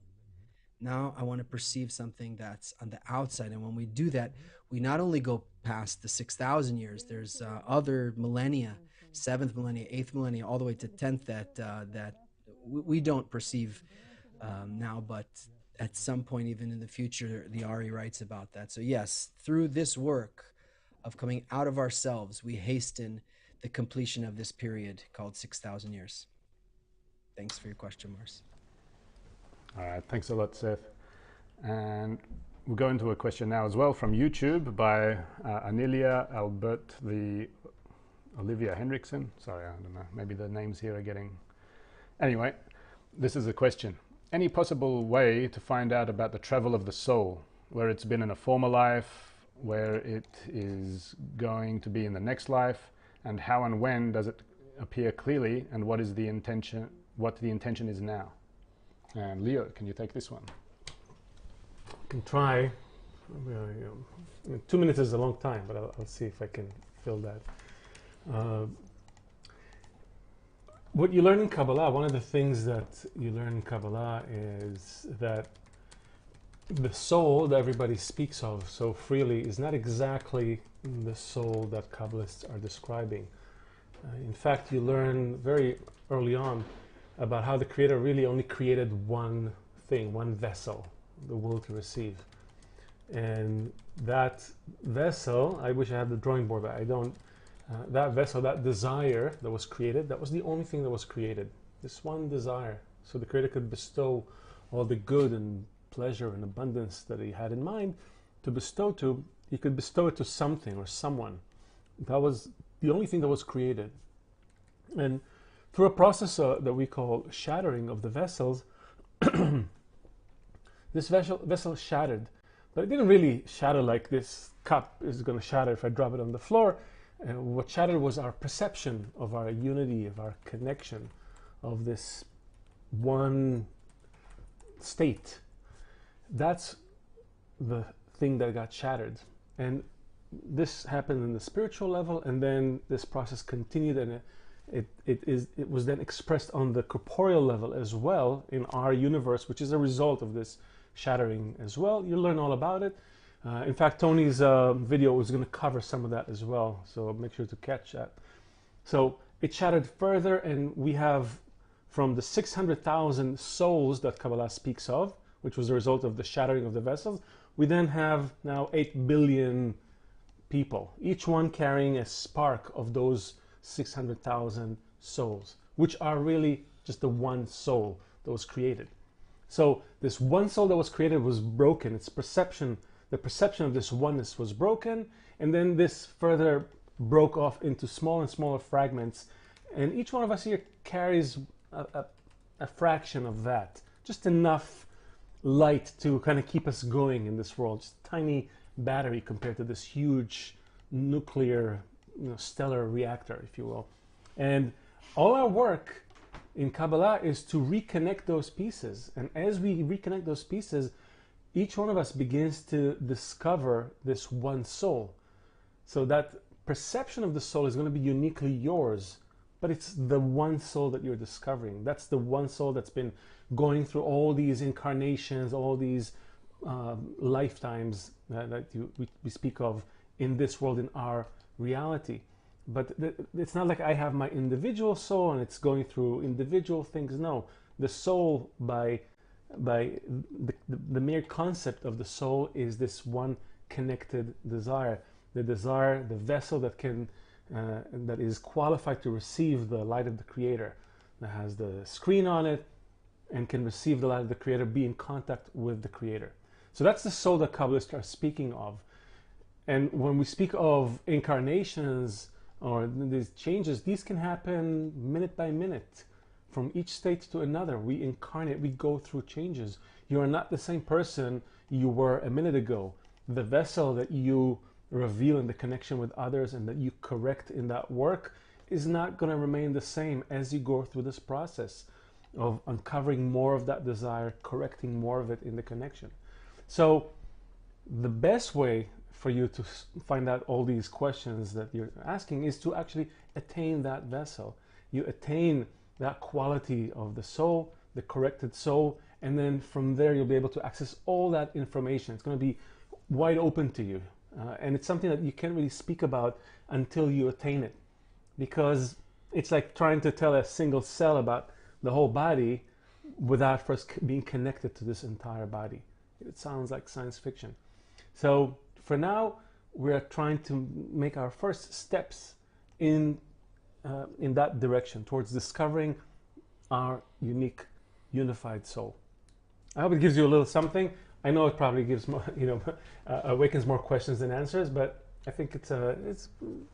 now I want to perceive something that's on the outside. And when we do that, we not only go past the 6,000 years, there's other millennia, 7th millennia, 8th millennia, all the way to 10th that we don't perceive now, but at some point, even in the future, the Ari writes about that. So yes, through this work of coming out of ourselves, we hasten the completion of this period called 6,000 years. Thanks for your question, Mars. All right, thanks a lot, Seth. And we'll go into a question now as well from YouTube by Anelia Albert, Olivia Henriksen. Sorry, I don't know, maybe the names here are getting... Anyway, this is a question. Any possible way to find out about the travel of the soul, where it's been in a former life, where it is going to be in the next life, and how and when does it appear clearly, and what is the intention, what the intention is now? And Leo, can you take this one? I can try. 2 minutes is a long time, but I'll see if I can fill that. What you learn in Kabbalah, one of the things that you learn in Kabbalah is that the soul that everybody speaks of so freely is not exactly the soul that Kabbalists are describing. In fact, you learn very early on about how the Creator really only created one thing, one vessel, the will to receive. And that vessel, I wish I had the drawing board, but I don't. That vessel, that desire that was created, that was the only thing that was created. This one desire. So the Creator could bestow all the good and pleasure and abundance that He had in mind to bestow to. He could bestow it to something or someone. That was the only thing that was created. And through a process that we call shattering of the vessels, this vessel shattered. But it didn't really shatter like this cup is going to shatter if I drop it on the floor. What shattered was our perception of our unity, of our connection, of this one state. That's the thing that got shattered. And this happened in the spiritual level, and then this process continued, and it was then expressed on the corporeal level as well in our universe, which is a result of this shattering as well. You'll learn all about it. In fact, Tony's video was going to cover some of that as well, so make sure to catch that. So it shattered further, and we have from the 600,000 souls that Kabbalah speaks of, which was the result of the shattering of the vessels, we then have now 8 billion people, each one carrying a spark of those 600,000 souls, which are really just the one soul that was created. So this one soul that was created was broken. Its perception, the perception of this oneness was broken, and then this further broke off into smaller and smaller fragments. And each one of us here carries a fraction of that, just enough light to kind of keep us going in this world, just a tiny battery compared to this huge nuclear, stellar reactor, if you will. And all our work in Kabbalah is to reconnect those pieces. And as we reconnect those pieces, each one of us begins to discover this one soul. So that perception of the soul is going to be uniquely yours, but it's the one soul that you're discovering. That's the one soul that's been going through all these incarnations, all these lifetimes that we speak of in this world, in our reality. But it's not like I have my individual soul and it's going through individual things. No, the soul, by the mere concept of the soul, is this one connected desire. The desire, the vessel that can, that is qualified to receive the light of the Creator, that has the screen on it and can receive the light of the Creator, be in contact with the Creator. So that's the soul that Kabbalists are speaking of. And when we speak of incarnations or these changes, these can happen minute by minute. From each state to another, we incarnate, we go through changes. You are not the same person you were a minute ago. The vessel that you reveal in the connection with others and that you correct in that work is not going to remain the same as you go through this process of uncovering more of that desire, correcting more of it in the connection. So the best way for you to find out all these questions that you're asking is to actually attain that vessel. You attain that quality of the soul, the corrected soul, and then from there you'll be able to access all that information. It's going to be wide open to you. And it's something that you can't really speak about until you attain it. Because it's like trying to tell a single cell about the whole body without first being connected to this entire body. It sounds like science fiction. So for now, we're trying to make our first steps in that direction, towards discovering our unique, unified soul. I hope it gives you a little something. I know it probably gives more, awakens more questions than answers, but I think it's a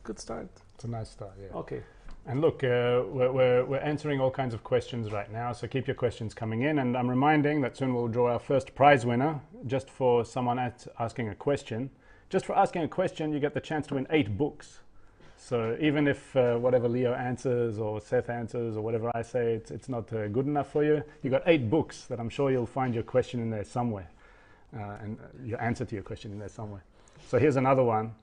good start. It's a nice start, yeah. Okay. And look, we're answering all kinds of questions right now, so keep your questions coming in. And I'm reminding that soon we'll draw our first prize winner, just for someone asking a question. Just for asking a question, you get the chance to win 8 books. So even if whatever Leo answers or Seth answers or whatever I say, it's not good enough for you, you got 8 books that I'm sure you'll find your question in there somewhere, and your answer to your question in there somewhere. So here's another one.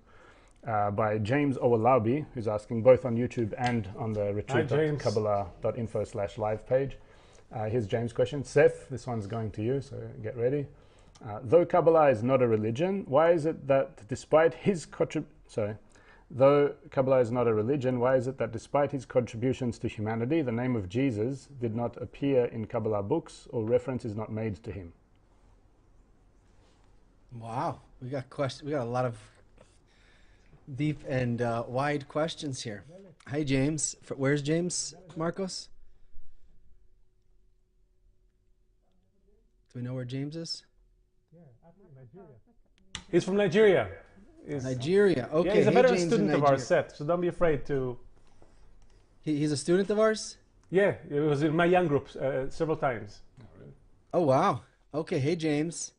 By James Owalabi, who's asking both on YouTube and on the retreat.kabbalah.info/live page. Here's James' question. Seth, this one's going to you, so get ready. Though Kabbalah is not a religion, why is it that despite his though Kabbalah is not a religion, why is it that despite his contributions to humanity, the name of Jesus did not appear in Kabbalah books or reference is not made to him? Wow, we got a lot of deep and wide questions here. Hi, James. Where's James, Marcos? Do we know where James is? He's from Nigeria. Nigeria. Okay. Yeah, he's a veteran James student of ours, Seth, so don't be afraid to... He's a student of ours? Yeah, it was in my young group several times. Oh, wow. Okay, hey, James.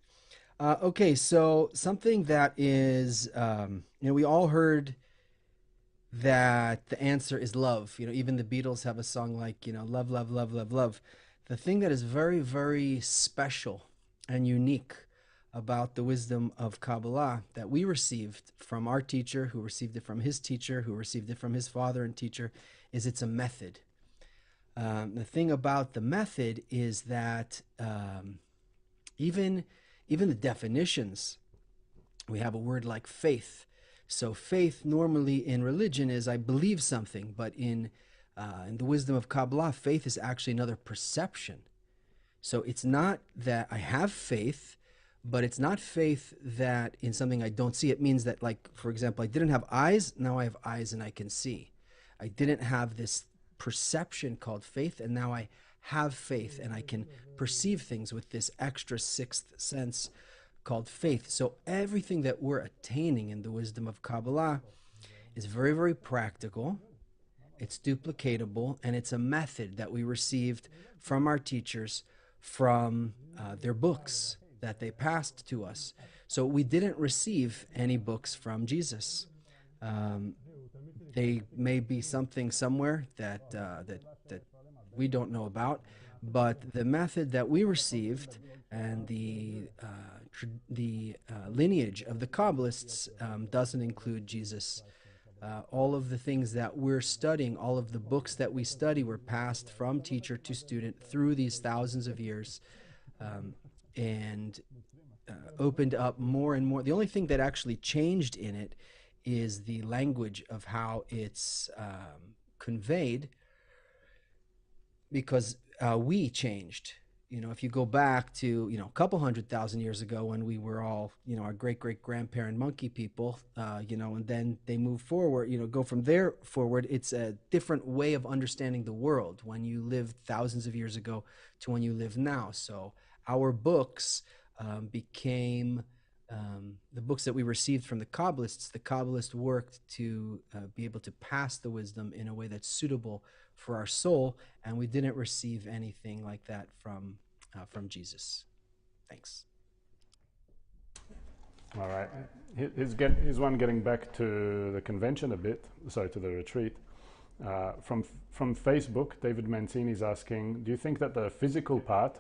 Okay, so something that is, we all heard that the answer is love. Even the Beatles have a song like, love, love, love, love, love. The thing that is very, very special and unique about the wisdom of Kabbalah that we received from our teacher, who received it from his teacher, who received it from his father and teacher, is it's a method. The thing about the method is that even the definitions, we have a word like faith. So faith normally in religion is I believe something, but in the wisdom of Kabbalah, faith is actually another perception. So it's not that I have faith, but it's not faith that in something I don't see. It means that, like, for example, I didn't have eyes, now I have eyes and I can see. I didn't have this perception called faith, and now I have faith and I can perceive things with this extra sixth sense called faith. So everything that we're attaining in the wisdom of Kabbalah is very, very practical. It's duplicatable, and it's a method that we received from our teachers, from their books that they passed to us. So we didn't receive any books from Jesus. They may be something somewhere that we don't know about, but the method that we received and the lineage of the Kabbalists doesn't include Jesus. All of the things that we're studying, all of the books that we study were passed from teacher to student through these thousands of years, and opened up more and more. The only thing that actually changed in it is the language of how it's conveyed, because we changed. You know, if you go back to, a couple 100,000 years ago when we were all, our great-great-grandparent monkey people, and then they move forward, go from there forward, it's a different way of understanding the world when you lived thousands of years ago to when you live now. So our books became the books that we received from the Kabbalists. The Kabbalists worked to be able to pass the wisdom in a way that's suitable for our soul, and we didn't receive anything like that from Jesus. Thanks. All right. Here's one getting back to the convention a bit, sorry, to the retreat. From Facebook, David Mancini is asking, do you think that the physical part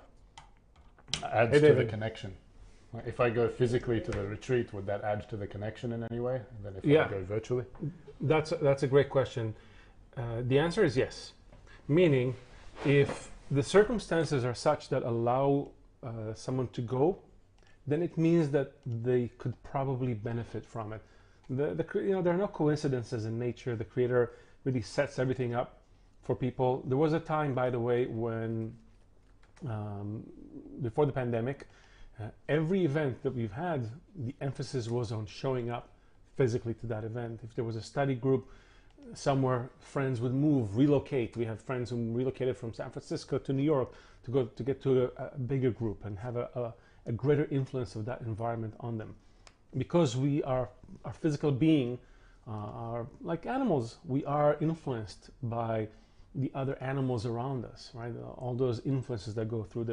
adds to the connection? If I go physically to the retreat, would that add to the connection in any way? And then if I go virtually? That's a great question. The answer is yes. Meaning, if the circumstances are such that allow someone to go, then it means that they could probably benefit from it. There are no coincidences in nature. The Creator really sets everything up for people. There was a time, by the way, when before the pandemic, every event that we've had, the emphasis was on showing up physically to that event. If there was a study group somewhere, friends would move, relocate. We have friends who relocated from San Francisco to New York to get to a bigger group and have a greater influence of that environment on them. Because we are our physical being, are like animals. We are influenced by the other animals around us, right? All those influences that go through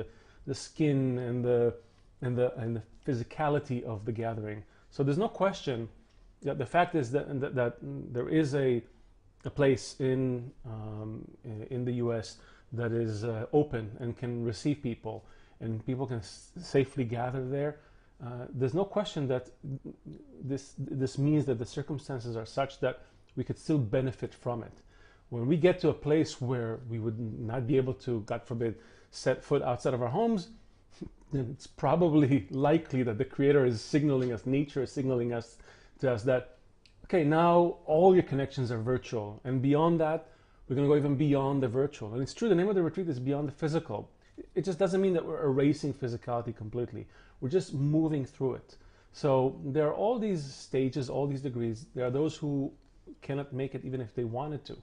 the skin and the physicality of the gathering. So there's no question that the fact is that there is a place in the U.S. that is open and can receive people, and people can safely gather there. There's no question that this means that the circumstances are such that we could still benefit from it. When we get to a place where we would not be able to, God forbid, set foot outside of our homes, then it's probably likely that the Creator is signaling us, nature is signaling to us that, okay, now all your connections are virtual. And beyond that, we're going to go even beyond the virtual. And it's true, the name of the retreat is Beyond the Physical. It just doesn't mean that we're erasing physicality completely. We're just moving through it. So there are all these stages, all these degrees. There are those who cannot make it even if they wanted to.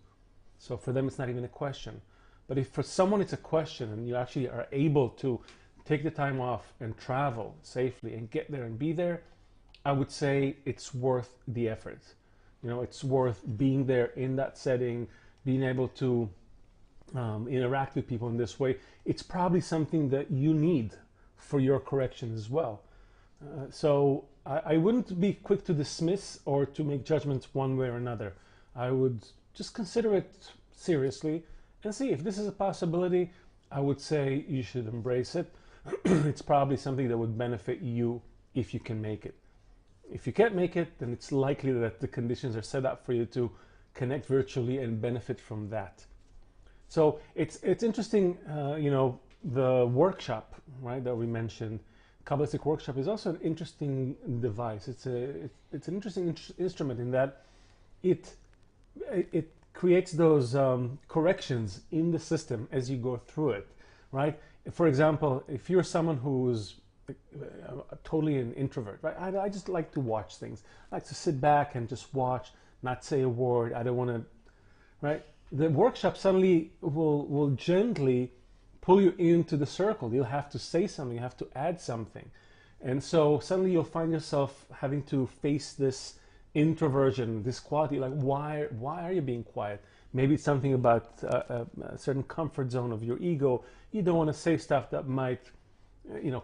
So for them, it's not even a question. But if for someone it's a question and you actually are able to take the time off and travel safely and get there and be there, I would say it's worth the effort. It's worth being there in that setting, being able to interact with people in this way. It's probably something that you need for your correction as well. So I wouldn't be quick to dismiss or to make judgments one way or another. I would just consider it seriously and see if this is a possibility. I would say you should embrace it. It's probably something that would benefit you if you can make it. If you can't make it, then it's likely that the conditions are set up for you to connect virtually and benefit from that. So it's interesting, the workshop, right, that we mentioned, Kabbalistic workshop, is also an interesting device. It's an interesting instrument in that it creates those corrections in the system as you go through it, right? For example, if you're someone who's totally an introvert, right? I just like to watch things. I like to sit back and just watch, not say a word. I don't want to, right? The workshop suddenly will gently pull you into the circle. You'll have to say something, you have to add something. And so suddenly you'll find yourself having to face this introversion, this quality, like why are you being quiet? Maybe it's something about a certain comfort zone of your ego. You don't want to say stuff that might,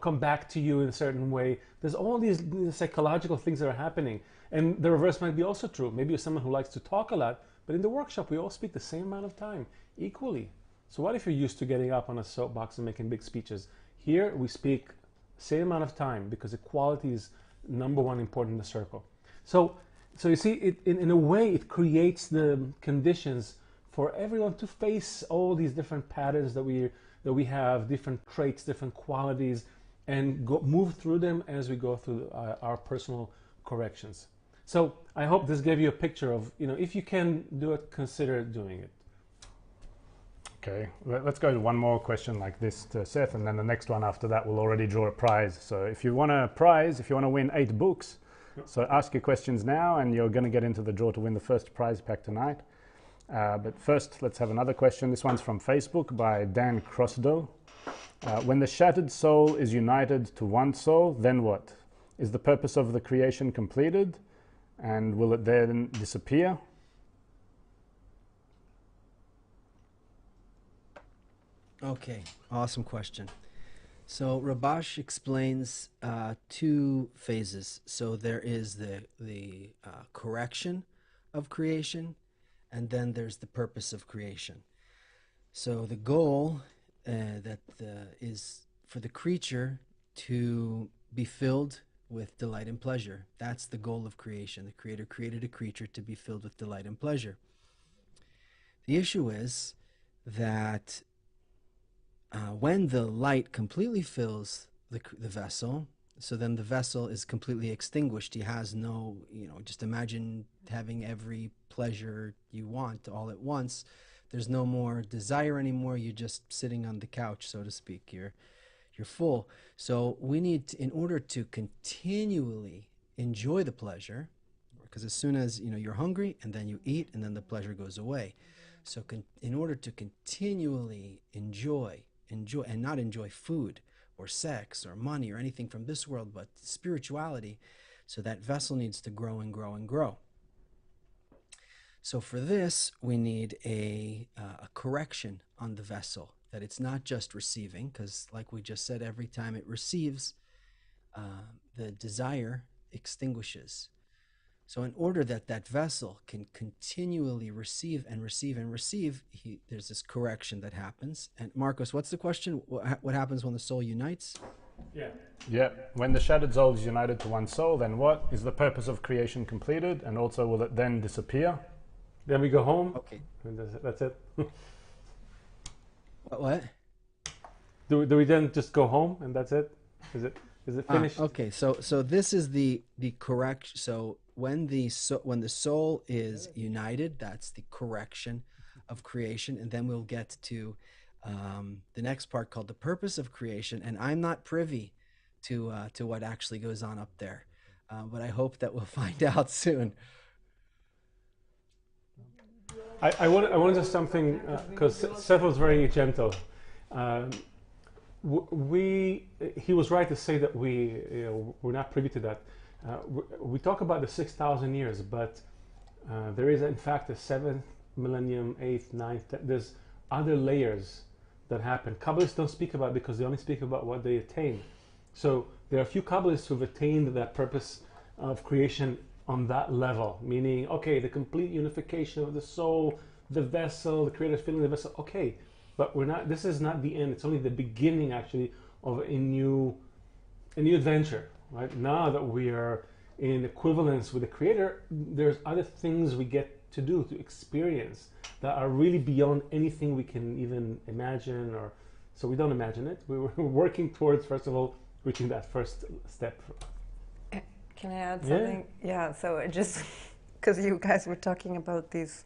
come back to you in a certain way. There's all these psychological things that are happening. And the reverse might be also true. Maybe you're someone who likes to talk a lot, but in the workshop we all speak the same amount of time, equally. So what if you're used to getting up on a soapbox and making big speeches? Here we speak same amount of time because equality is number one important in the circle. So you see, in a way, it creates the conditions for everyone to face all these different patterns that we have, different traits, different qualities, and move through them as we go through our personal corrections. So I hope this gave you a picture of, if you can do it, consider doing it. Okay, let's go to one more question like this to Seth, and then the next one after that we'll already draw a prize. So if you want a prize, if you want to win 8 books, so ask your questions now and you're going to get into the draw to win the first prize pack tonight. But first, let's have another question. This one's from Facebook by Dan Crossdoe. When the shattered soul is united to one soul, then what? Is the purpose of the creation completed? And will it then disappear? Okay, awesome question. So Rabash explains 2 phases. So there is the correction of creation, and then there's the purpose of creation. So the goal is for the creature to be filled with delight and pleasure. That's the goal of creation. The Creator created a creature to be filled with delight and pleasure. The issue is that when the light completely fills the vessel, so then the vessel is completely extinguished. He has no, just imagine having every pleasure you want all at once. There's no more desire anymore. You're just sitting on the couch, so to speak. You're full. So we need to, in order to continually enjoy the pleasure, because as soon as you're hungry and then you eat and then the pleasure goes away. So in order to continually enjoy and not enjoy food or sex or money or anything from this world, but spirituality, so that vessel needs to grow and grow and grow. So for this, we need a correction on the vessel, that it's not just receiving, because like we just said, every time it receives, the desire extinguishes. So in order that that vessel can continually receive and receive and receive, there's this correction that happens. And Marcos, what's the question? What happens when the soul unites? Yeah. When the shattered soul is united to one soul, then what? Is the purpose of creation completed? And also, will it then disappear? Then we go home. Okay. And that's it. What? Do we then just go home and that's it? Is it finished? Okay. So this is the correction. So when the soul is united, that's the correction of creation, and then we'll get to the next part called the purpose of creation. And I'm not privy to what actually goes on up there, but I hope that we'll find out soon. I wanted to something because Seth was very gentle. He was right to say that we're not privy to that. We talk about the 6,000 years, but there is in fact a 7th millennium, 8th, 9th. There's other layers that happen. Kabbalists don't speak about it because they only speak about what they attain. So there are a few Kabbalists who've attained that purpose of creation on that level, meaning, okay, the complete unification of the soul, the vessel, the Creator filling the vessel. Okay, but we're not. This is not the end. It's only the beginning, actually, of a new adventure. Right now that we are in equivalence with the Creator, there's other things we get to do, to experience, that are really beyond anything we can even imagine, or so we don't imagine it. We're working towards, first of all, reaching that first step. Can I add something? Yeah, so it just because you guys were talking about these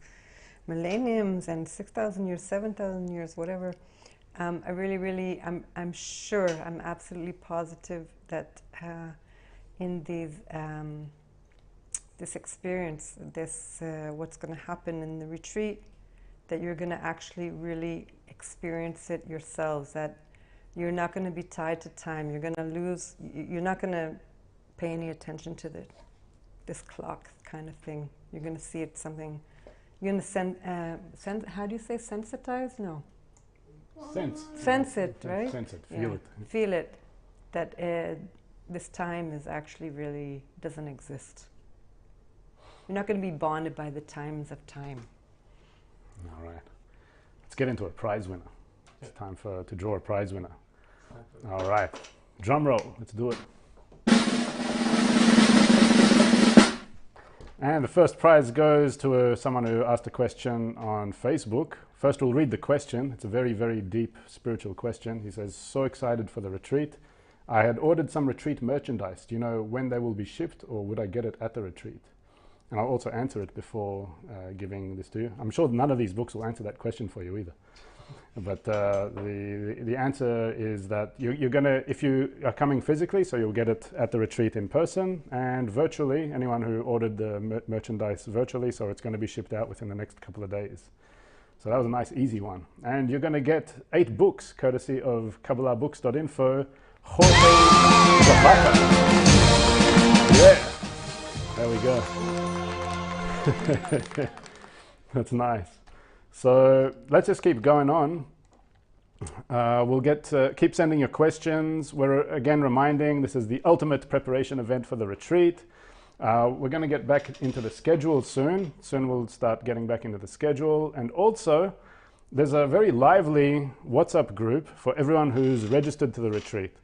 millenniums and 6,000 years, 7,000 years, whatever. I'm sure, I'm absolutely positive that in these this experience, what's going to happen in the retreat, that you're going to actually really experience it yourselves, that you're not going to be tied to time. You're going to lose, you're not going to pay any attention to this clock kind of thing. You're going to see it something, you're going to how do you say sensitize? No. Sense it, right? Sense it, feel it. Feel it, that this time is actually really doesn't exist. You're not going to be bonded by the times of time. All right. Let's get into a prize winner. It's time to draw a prize winner. All right. Drum roll. Let's do it. And the first prize goes to someone who asked a question on Facebook. First, we'll read the question. It's a very, very deep spiritual question. He says, so excited for the retreat. I had ordered some retreat merchandise. Do you know when they will be shipped, or would I get it at the retreat? And I'll also answer it before giving this to you. I'm sure none of these books will answer that question for you either. But the answer is that you're gonna, if you are coming physically, so you'll get it at the retreat in person, and virtually, anyone who ordered the merchandise virtually, so it's going to be shipped out within the next couple of days. So that was a nice, easy one. And you're going to get 8 books, courtesy of KabbalahBooks.info. Jorge Zapata. Yeah, there we go. That's nice. So let's just keep going on. We'll keep sending your questions. We're again reminding this is the ultimate preparation event for the retreat. We're going to get back into the schedule soon. Soon we'll start getting back into the schedule. And also, there's a very lively WhatsApp group for everyone who's registered to the retreat.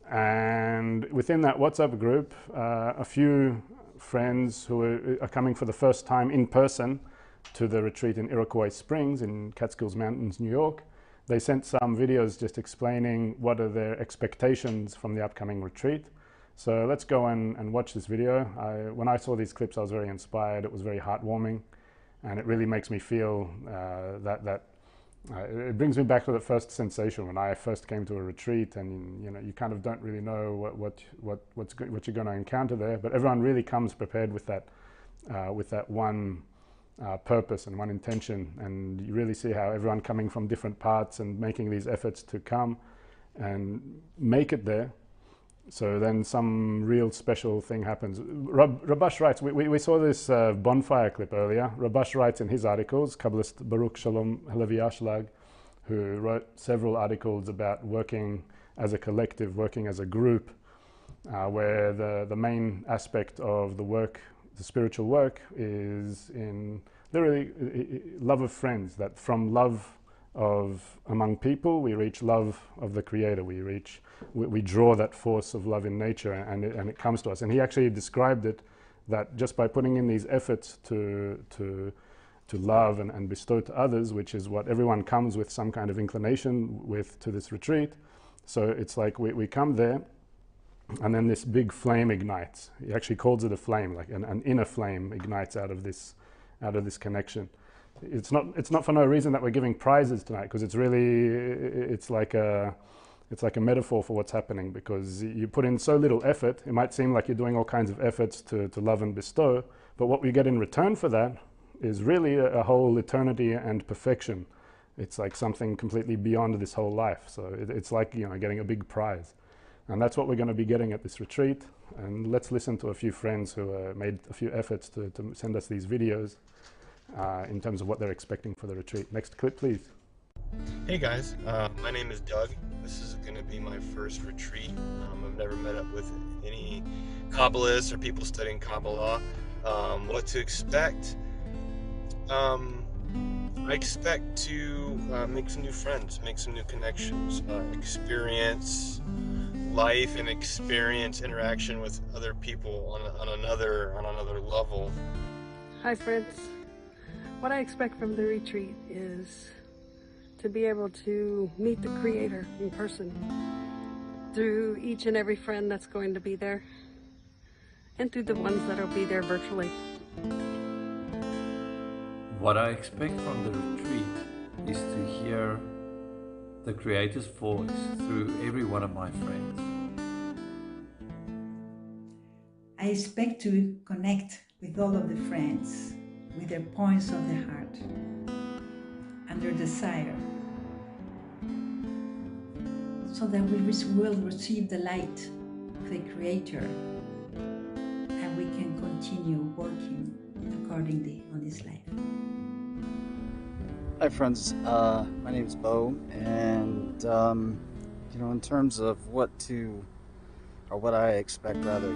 And within that WhatsApp group, a few friends who are coming for the first time in person to the retreat in Iroquois Springs in Catskills Mountains, New York. They sent some videos just explaining what are their expectations from the upcoming retreat. So let's go and watch this video. When I saw these clips, I was very inspired. It was very heartwarming, and it really makes me feel it brings me back to the first sensation when I first came to a retreat, and you kind of don't really know what you're going to encounter there. But everyone really comes prepared with that one purpose and one intention, and you really see how everyone coming from different parts and making these efforts to come and make it there. So then some real special thing happens. Rabash writes, we saw this bonfire clip earlier. Rabash writes in his articles, Kabbalist Baruch Shalom Halevi Ashlag, who wrote several articles about working as a collective, working as a group, where the main aspect of the work, the spiritual work, is in literally love of friends, that from love of among people we reach love of the Creator. We draw that force of love in nature, and it comes to us. And he actually described it that just by putting in these efforts to love and bestow to others, which is what everyone comes with some kind of inclination with to this retreat. So it's like we come there, and then this big flame ignites. He actually calls it a flame, like an inner flame ignites out of this connection. It's not for no reason that we're giving prizes tonight, because it's like a metaphor for what's happening, because you put in so little effort. It might seem like you're doing all kinds of efforts to love and bestow, but what we get in return for that is really a whole eternity and perfection. It's like something completely beyond this whole life. So it's like getting a big prize. And that's what we're going to be getting at this retreat. And let's listen to a few friends who made a few efforts to send us these videos in terms of what they're expecting for the retreat. Next clip, please. Hey guys, my name is Doug. This is going to be my first retreat. I've never met up with any Kabbalists or people studying Kabbalah. What to expect? I expect to make some new friends, make some new connections, experience life and experience interaction with other people on another level. Hi friends. What I expect from the retreat is to be able to meet the Creator in person through each and every friend that's going to be there, and through the ones that'll be there virtually. What I expect from the retreat is to hear the Creator's voice through every one of my friends. I expect to connect with all of the friends, with their points of the heart and their desire so that we will receive the light of the Creator, and we can continue working accordingly on this life. Hi friends, my name is Bo, and you know, in terms of what I expect rather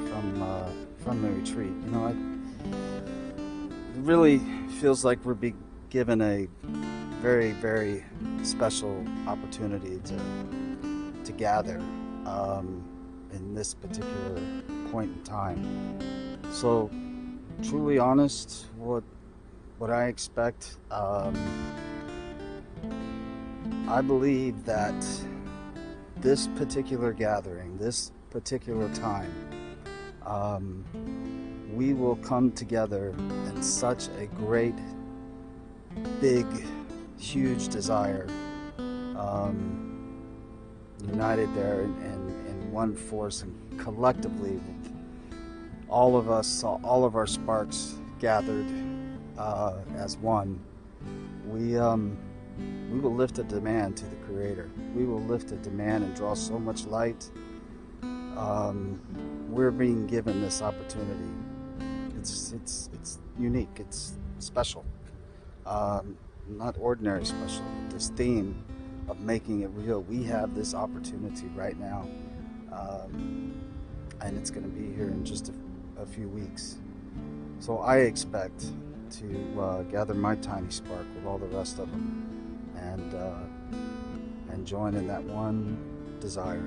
from the retreat, you know, it really feels like we're being given a very, very special opportunity to gather in this particular point in time. So, truly honest, what I expect, I believe that this particular gathering, this particular time, we will come together in such a great, big, huge desire, united there in one force, and collectively, all of us, all of our sparks gathered as one, we will lift a demand to the Creator. We will lift a demand and draw so much light. We're being given this opportunity. It's unique. It's special. Not ordinary special. This theme of making it real. We have this opportunity right now, and it's going to be here in just a few weeks. So I expect to gather my tiny spark with all the rest of them, and join in that one desire.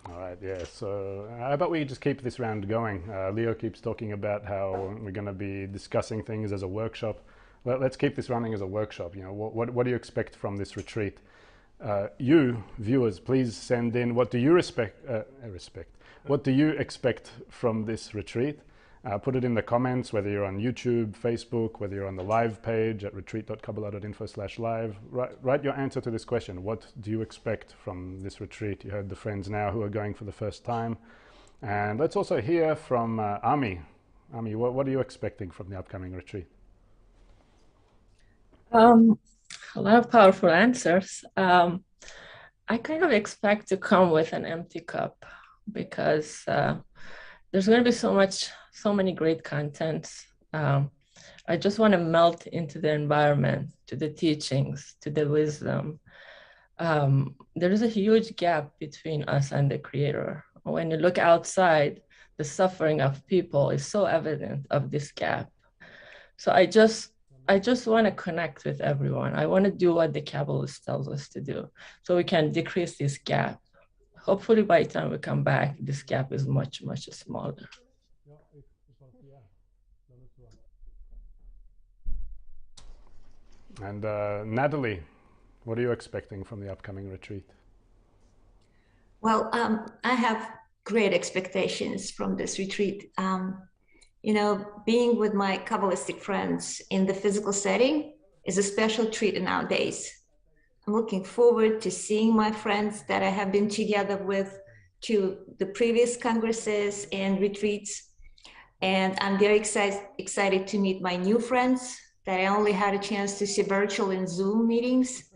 All right, yeah, so how about we just keep this round going? Leo keeps talking about how we're going to be discussing things as a workshop. Let's keep this running as a workshop. You know, what do you expect from this retreat? You, viewers, please send in what do you what do you expect from this retreat? Put it in the comments, whether you're on YouTube, Facebook, whether you're on the live page at retreat.kabbalah.info/live. Write your answer to this question. What do you expect from this retreat? You heard the friends now who are going for the first time. And let's also hear from Ami. Ami, what are you expecting from the upcoming retreat? A lot of powerful answers. I kind of expect to come with an empty cup, because there's going to be so many great contents. I just want to melt into the environment, to the teachings, to the wisdom. There is a huge gap between us and the Creator. When you look outside, the suffering of people is so evident of this gap. So I just want to connect with everyone. I want to do what the Kabbalist tells us to do, so we can decrease this gap. Hopefully by the time we come back, this gap is much, much smaller. And Natalie, what are you expecting from the upcoming retreat? Well, I have great expectations from this retreat. You know, being with my Kabbalistic friends in the physical setting is a special treat nowadays. I'm looking forward to seeing my friends that I have been together with to the previous congresses and retreats. And I'm very excited to meet my new friends that I only had a chance to see virtual and Zoom meetings.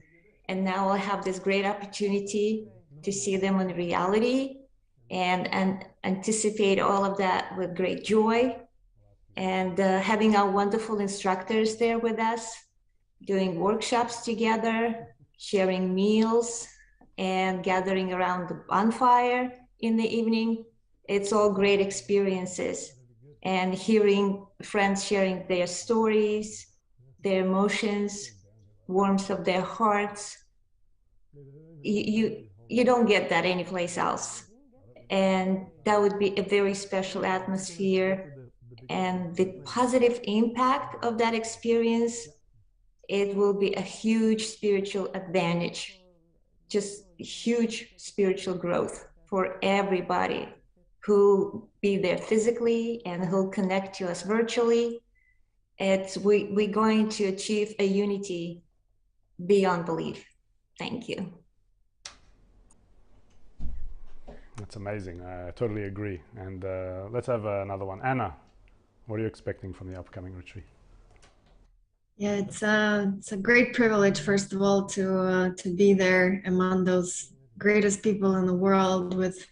And now I'll have this great opportunity to see them in reality and anticipate all of that with great joy. And having our wonderful instructors there with us, doing workshops together, sharing meals, and gathering around the bonfire in the evening. It's all great experiences. And hearing friends sharing their stories, their emotions, warmth of their hearts. You don't get that anyplace else. And that would be a very special atmosphere. And the positive impact of that experience, it will be a huge spiritual advantage, just huge spiritual growth for everybody who be there physically and who'll connect to us virtually. We're going to achieve a unity beyond belief. Thank you. That's amazing. I totally agree. And let's have another one. Anna, what are you expecting from the upcoming retreat? Yeah, it's a great privilege, first of all, to be there among those greatest people in the world with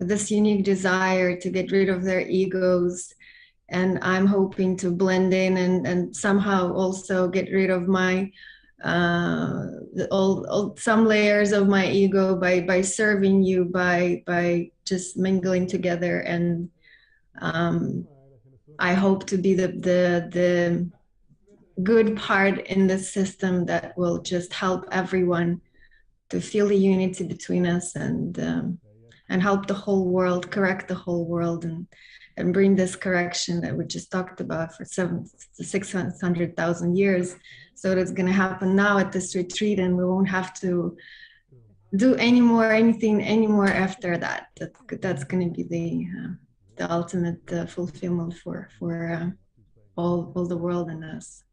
this unique desire to get rid of their egos. And I'm hoping to blend in and somehow also get rid of my some layers of my ego by serving you, by just mingling together. And I hope to be the good part in the system that will just help everyone to feel the unity between us and help the whole world, correct the whole world, and bring this correction that we just talked about for 600,000 years. So that's going to happen now at this retreat, and we won't have to do anything anymore after that. That's going to be the ultimate fulfillment for all the world and us.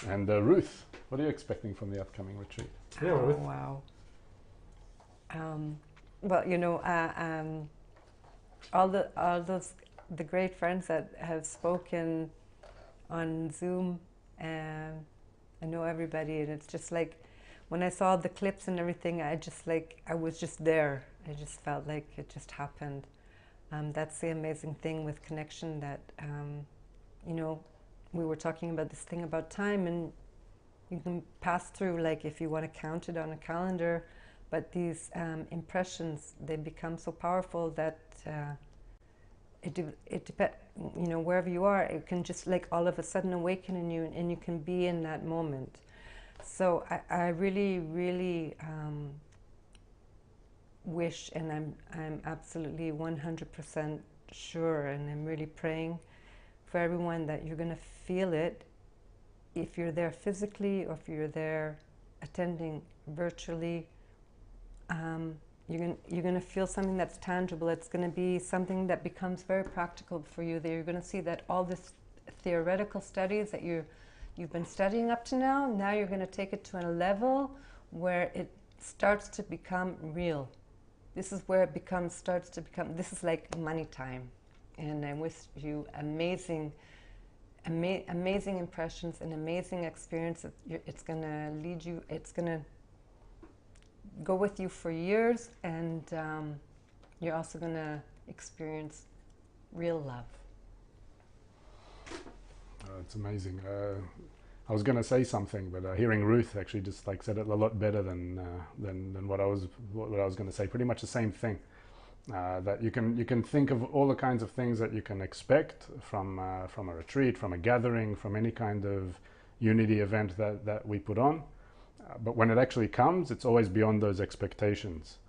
And Ruth, what are you expecting from the upcoming retreat? Yeah, Ruth. Wow. Well, you know, all those great friends that have spoken on Zoom, I know everybody, and it's just like when I saw the clips and everything, I was just there. I just felt like it just happened. That's the amazing thing with connection, that you know, we were talking about this thing about time, and you can pass through, like, if you want to count it on a calendar, but these impressions, they become so powerful that it depends, you know, wherever you are, it can just like all of a sudden awaken in you, and you can be in that moment. So I really, really wish, and I'm absolutely 100% sure, and I'm really praying for everyone that you're going to feel it, if you're there physically or if you're there attending virtually. You're going to feel something that's tangible. It's going to be something that becomes very practical for you. That you're going to see that all this theoretical studies that you've been studying up to now you're going to take it to a level where it starts to become real. This is where it starts to become, this is like money time. And I wish you amazing impressions and amazing experience. It's going to lead you, it's going to go with you for years, and you're also going to experience real love. It's amazing. I was going to say something, but hearing Ruth actually just like said it a lot better than what I was going to say. Pretty much the same thing. That you can think of all the kinds of things that you can expect from a retreat, from a gathering, from any kind of unity event that we put on. But when it actually comes, it's always beyond those expectations,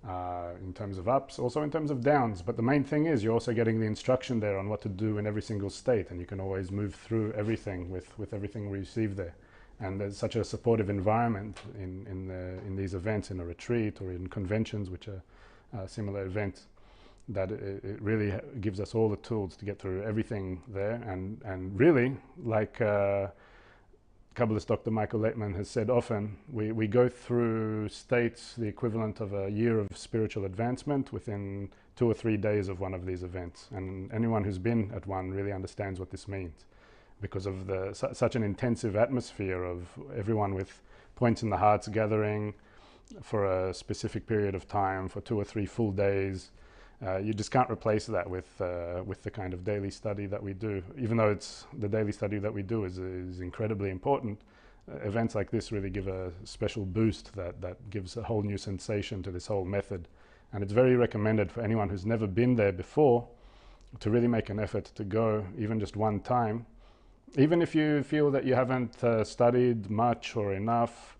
in terms of ups, also in terms of downs. But the main thing is you're also getting the instruction there on what to do in every single state, and you can always move through everything with everything we receive there. And there's such a supportive environment in these events, in a retreat or in conventions, which are similar events, that it really gives us all the tools to get through everything there. And really, like Kabbalist Dr. Michael Leitman has said often, we go through states the equivalent of a year of spiritual advancement within 2 or 3 days of one of these events. And anyone who's been at one really understands what this means, because of such an intensive atmosphere of everyone with points in the hearts gathering for a specific period of time, for 2 or 3 full days. You just can't replace that with the kind of daily study that we do. Even though it's the daily study that we do is incredibly important, events like this really give a special boost that gives a whole new sensation to this whole method. And it's very recommended for anyone who's never been there before to really make an effort to go, even just one time. Even if you feel that you haven't studied much or enough,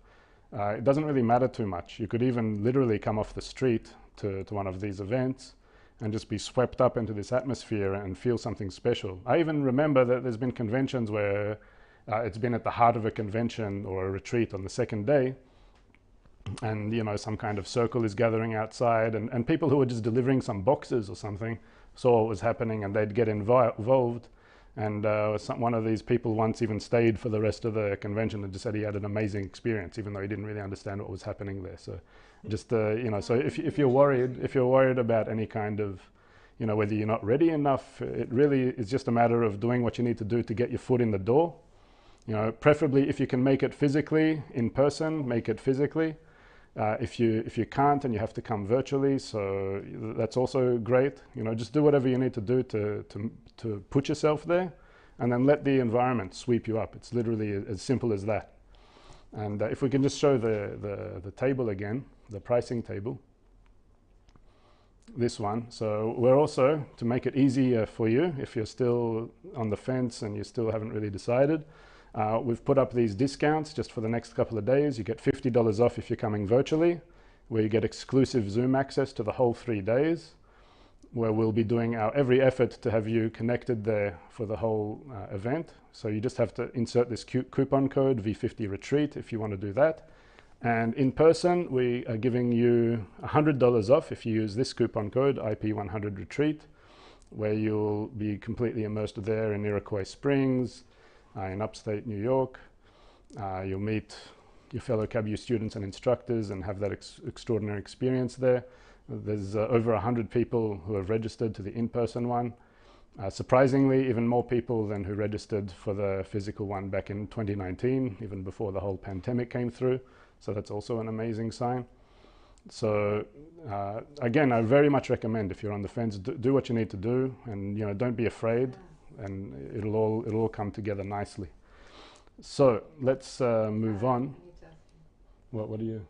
it doesn't really matter too much. You could even literally come off the street to one of these events and just be swept up into this atmosphere and feel something special. I even remember that there's been conventions where it's been at the heart of a convention or a retreat on the second day, and you know, some kind of circle is gathering outside, and people who were just delivering some boxes or something saw what was happening, and they'd get involved. And one of these people once even stayed for the rest of the convention and just said he had an amazing experience, even though he didn't really understand what was happening there. So just you know, so if you're worried about any kind of you know, whether you're not ready enough. It really is just a matter of doing what you need to do to get your foot in the door. You know, preferably if you can make it physically in person, make it physically. If you can't and you have to come virtually, so that's also great. You know, just do whatever you need to do to put yourself there, and then let the environment sweep you up. It's literally as simple as that. And if we can just show the table again, the pricing table, this one. So we're also, to make it easier for you, if you're still on the fence and you still haven't really decided, we've put up these discounts just for the next couple of days. You get $50 off if you're coming virtually, where you get exclusive Zoom access to the whole 3 days, where we'll be doing our every effort to have you connected there for the whole event. So you just have to insert this coupon code V50 Retreat if you want to do that. And in person, we are giving you $100 off if you use this coupon code IP100 Retreat, where you'll be completely immersed there in Iroquois Springs, in upstate New York. You'll meet your fellow KabU students and instructors and have that extraordinary experience there. There's over 100 people who have registered to the in-person one. Surprisingly, even more people than who registered for the physical one back in 2019, even before the whole pandemic came through. So that's also an amazing sign. So again, I very much recommend, if you're on the fence, do what you need to do, and you know, don't be afraid, and it'll all come together nicely. So let's move on. What do you?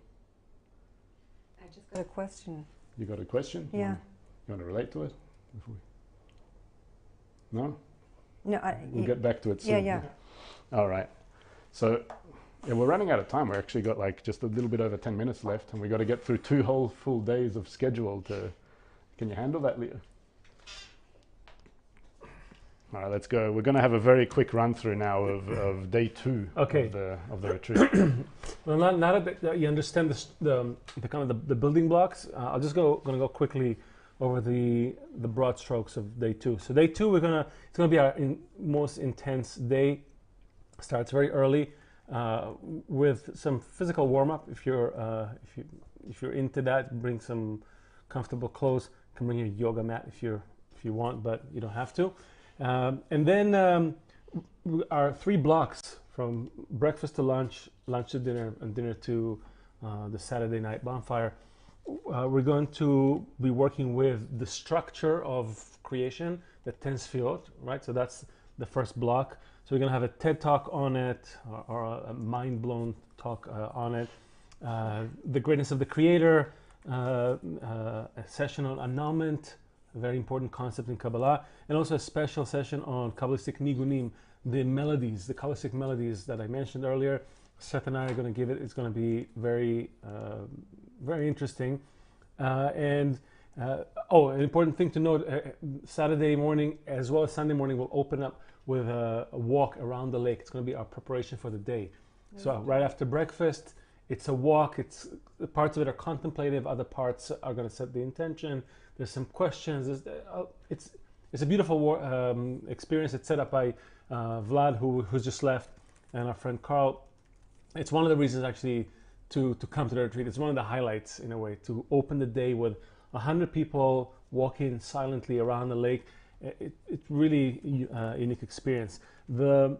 I just got a question. You got a question? Yeah. You want to relate to it? No? No, we'll get back to it soon. Yeah. All right. So yeah, we're running out of time. We're actually got like just a little bit over 10 minutes left, and we got to get through 2 whole full days of schedule to. Can you handle that, Leah? All right, let's go. We're going to have a very quick run through now of day 2 okay. of the retreat. Well, now that you understand the kind of the building blocks, I'll just going to go quickly over the broad strokes of day 2. So day 2, it's gonna be our most intense day. Starts very early with some physical warm up. If you're into that, bring some comfortable clothes. You can bring your yoga mat if you want, but you don't have to. And then our 3 blocks from breakfast to lunch, lunch to dinner, and dinner to the Saturday night bonfire. We're going to be working with the structure of creation, the 10 sefirot, right? So that's the first block. So we're going to have a TED talk on it, or a mind-blown talk on it. The greatness of the Creator, a session on annulment, a very important concept in Kabbalah, and also a special session on Kabbalistic niggunim, the melodies, the Kabbalistic melodies that I mentioned earlier. Seth and I are going to give it. It's going to be very, very interesting. An important thing to note, Saturday morning as well as Sunday morning will open up with a walk around the lake. It's going to be our preparation for the day. So right after breakfast, it's a walk. It's parts of it are contemplative. Other parts are going to set the intention. There's some questions. It's a beautiful experience. It's set up by Vlad, who's just left, and our friend Carl. It's one of the reasons actually to come to the retreat. It's one of the highlights in a way, to open the day with 100 people walking silently around the lake. It's really a unique experience. The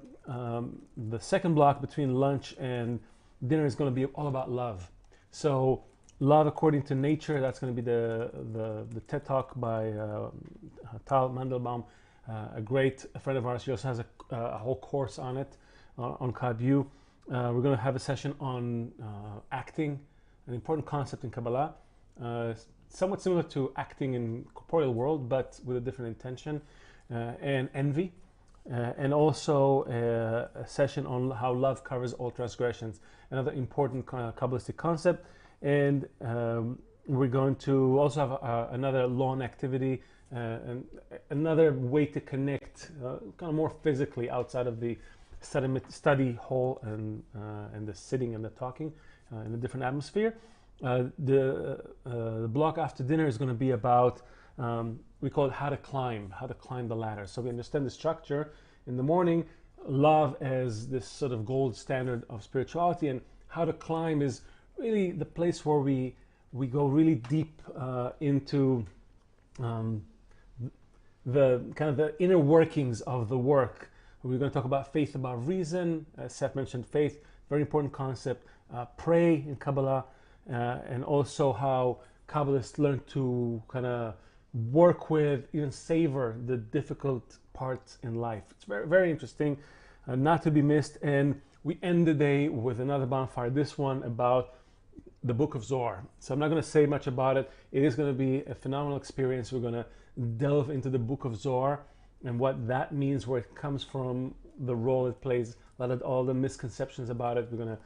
second block between lunch and dinner is going to be all about love. So love according to nature, that's going to be the TED talk by Tal MINDBLOWN, a great friend of ours. She also has a whole course on it, on KabU. We're going to have a session on acting, an important concept in Kabbalah, somewhat similar to acting in corporeal world, but with a different intention, and envy, and also a session on how love covers all transgressions, another important Kabbalistic concept. And we're going to also have another lawn activity, and another way to connect kind of more physically outside of the study hall and the sitting and the talking in a different atmosphere. The block after dinner is going to be about, we call it how to climb the ladder. So we understand the structure in the morning, love as this sort of gold standard of spirituality, and how to climb is really the place where we go really deep into the kind of the inner workings of the work. We're going to talk about faith, about reason. Seth mentioned faith, very important concept. Pray in Kabbalah, and also how Kabbalists learn to kind of work with, even savor the difficult parts in life. It's very, very interesting, not to be missed. And we end the day with another bonfire, this one about the book of Zohar. So I'm not going to say much about it. It is going to be a phenomenal experience. We're going to delve into the book of Zohar and what that means, where it comes from, the role it plays, a lot of all the misconceptions about it. We're going to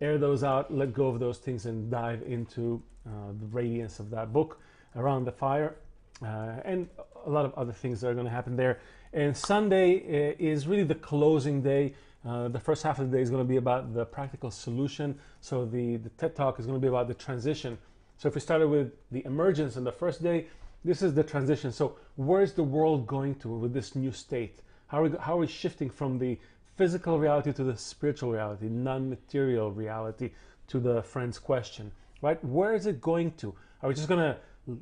air those out, let go of those things, and dive into the radiance of that book around the fire, and a lot of other things that are going to happen there. And Sunday is really the closing day. The first half of the day is going to be about the practical solution. So the TED Talk is going to be about the transition. So if we started with the emergence on the first day, this is the transition. So where is the world going to with this new state? How are we shifting from the physical reality to the spiritual reality, non-material reality, to the friend's question, right? Where is it going to? Are we just going to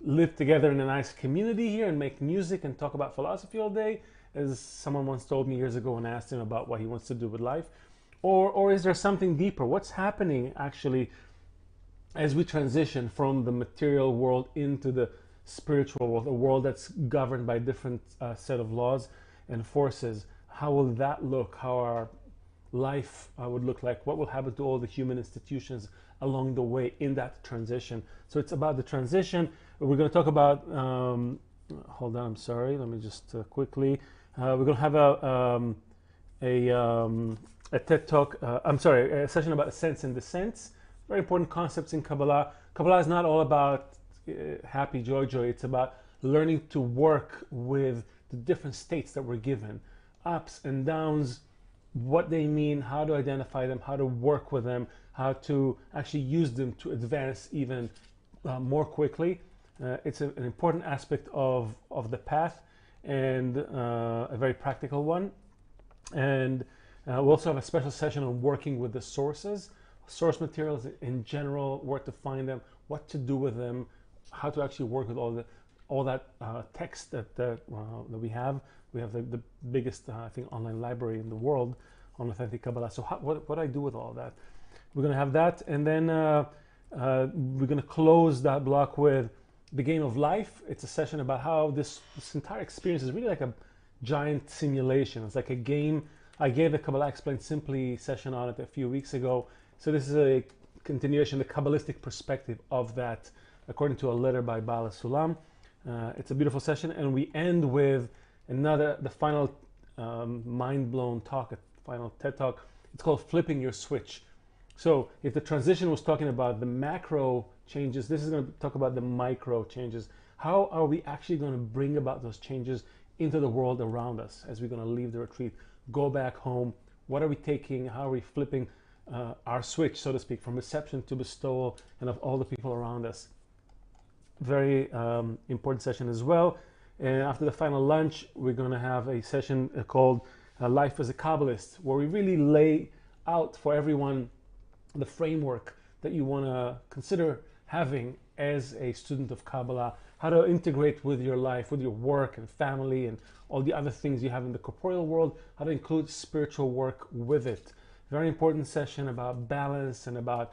live together in a nice community here and make music and talk about philosophy all day, as someone once told me years ago when I asked him about what he wants to do with life? Or is there something deeper? What's happening actually as we transition from the material world into the spiritual world, a world that's governed by different set of laws and forces? How will that look? How our life would look like? What will happen to all the human institutions along the way in that transition? So it's about the transition. We're going to talk about, hold on, I'm sorry, let me just quickly. We're going to have a TED Talk, a session about ascents and descents. Very important concepts in Kabbalah. Kabbalah is not all about happy, joy. It's about learning to work with the different states that we're given. Ups and downs, what they mean, how to identify them, how to work with them, how to actually use them to advance even more quickly. It's an important aspect of the path, and a very practical one. And we'll also have a special session on working with the sources, source materials in general, where to find them, what to do with them, how to actually work with all that text that we have. We have the biggest, I think, online library in the world on authentic Kabbalah. So what do I do with all that? We're going to have that, and then we're going to close that block with the game of life. It's a session about how this entire experience is really like a giant simulation. It's like a game. I gave a Kabbalah Explained Simply session on it a few weeks ago. So this is a continuation, the Kabbalistic perspective of that, according to a letter by Baal Sulam. It's a beautiful session, and we end with the final mind-blown talk, a final TED Talk. It's called Flipping Your Switch. So if the transition was talking about the macro changes, this is going to talk about the micro changes. How are we actually going to bring about those changes into the world around us as we're going to leave the retreat, go back home? What are we taking? How are we flipping our switch, so to speak, from reception to bestowal, and of all the people around us? Very important session as well. And after the final lunch, we're going to have a session called Life as a Kabbalist, where we really lay out for everyone the framework that you want to consider having as a student of Kabbalah, how to integrate with your life, with your work and family and all the other things you have in the corporeal world, how to include spiritual work with it. Very important session about balance and about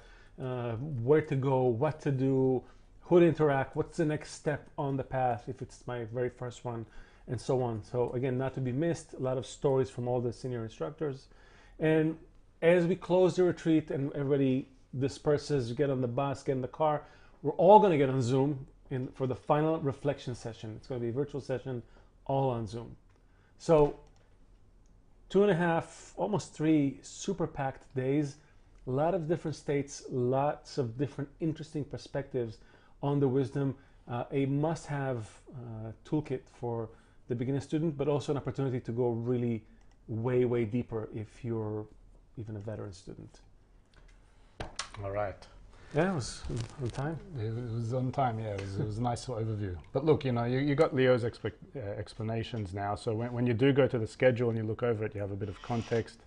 where to go, what to do, who to interact, what's the next step on the path if it's my very first one, and so on. So again, not to be missed, a lot of stories from all the senior instructors. And as we close the retreat and everybody disperses, get on the bus, get in the car, we're all going to get on Zoom for the final reflection session. It's going to be a virtual session, all on Zoom. So 2.5, almost 3 super packed days, a lot of different states, lots of different interesting perspectives on the wisdom, a must-have toolkit for the beginner student, but also an opportunity to go really way, way deeper if you're even a veteran student. All right. Yeah, it was on time. It was on time, yeah. It was a nice overview. But look, you got Leo's explanations now. So when you do go to the schedule and you look over it, you have a bit of context.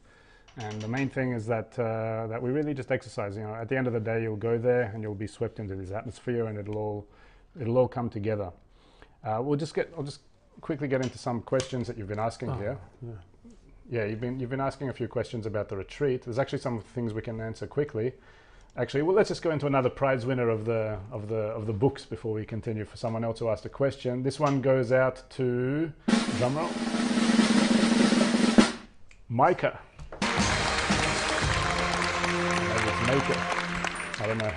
And the main thing is that that we really just exercise. At the end of the day, you'll go there and you'll be swept into this atmosphere, and it'll all come together. I'll just quickly get into some questions that you've been asking here. Yeah. Yeah, you've been asking a few questions about the retreat. There's actually some things we can answer quickly. Actually, well, let's just go into another prize winner of the books before we continue. For someone else who asked a question, this one goes out to drumroll, Micah. Maker. I don't know,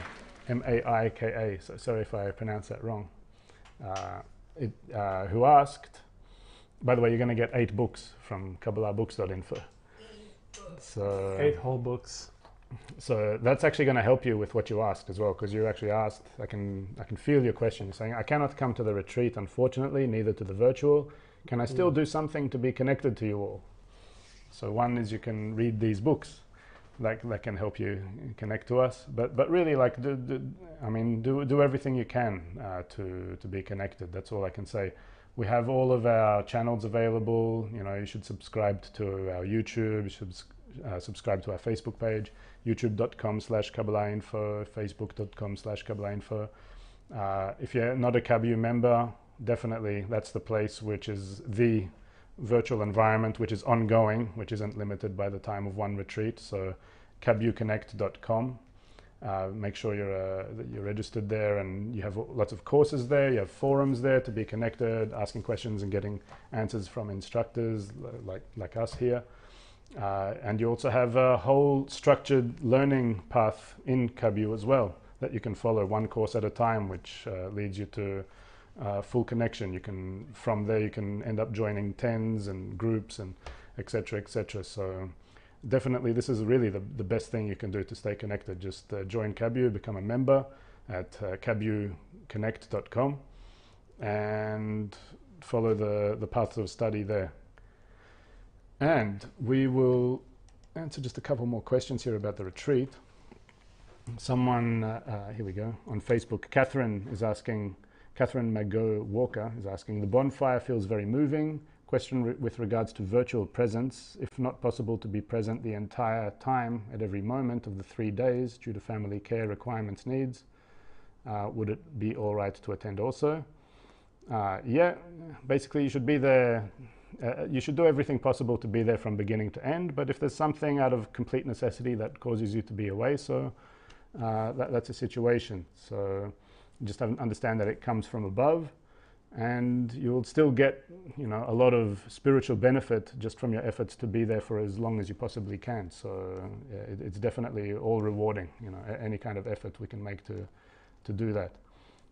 M-A-I-K-A. So sorry if I pronounced that wrong. Who asked? By the way, you're going to get 8 books from KabbalahBooks.info. So 8 whole books. So that's actually going to help you with what you asked as well, because you actually asked. I can feel your question. You're saying, I cannot come to the retreat, unfortunately, neither to the virtual. Can I still do something to be connected to you all? So one is you can read these books, that can help you connect to us. But really, like, do everything you can to be connected. That's all I can say. We have all of our channels available. You know, you should subscribe to our YouTube. You should subscribe to our Facebook page, youtube.com/Kabbalahinfo, facebook.com/Kabbalahinfo. If you're not a KabU member, definitely that's the place, which is the virtual environment, which is ongoing, which isn't limited by the time of one retreat. So KabUconnect.com. Make sure you're registered there, and you have lots of courses there. You have forums there to be connected, asking questions and getting answers from instructors like us here. And you also have a whole structured learning path in KabU as well that you can follow, one course at a time, which leads you to full connection. From there you can end up joining tens and groups and etc. etc. So definitely this is really the best thing you can do to stay connected. Just join KabU, become a member at KabUconnect.com and follow the path of study there. And we will answer just a couple more questions here about the retreat. Someone, here we go, on Facebook, Catherine Mago Walker is asking, the bonfire feels very moving. Question with regards to virtual presence. If not possible to be present the entire time at every moment of the 3 days due to family care requirements needs, would it be all right to attend also? Yeah, basically you should be there. You should do everything possible to be there from beginning to end, but if there's something out of complete necessity that causes you to be away, so that's a situation. So just understand that it comes from above, and you'll still get, a lot of spiritual benefit just from your efforts to be there for as long as you possibly can. So it's definitely all rewarding, any kind of effort we can make to do that.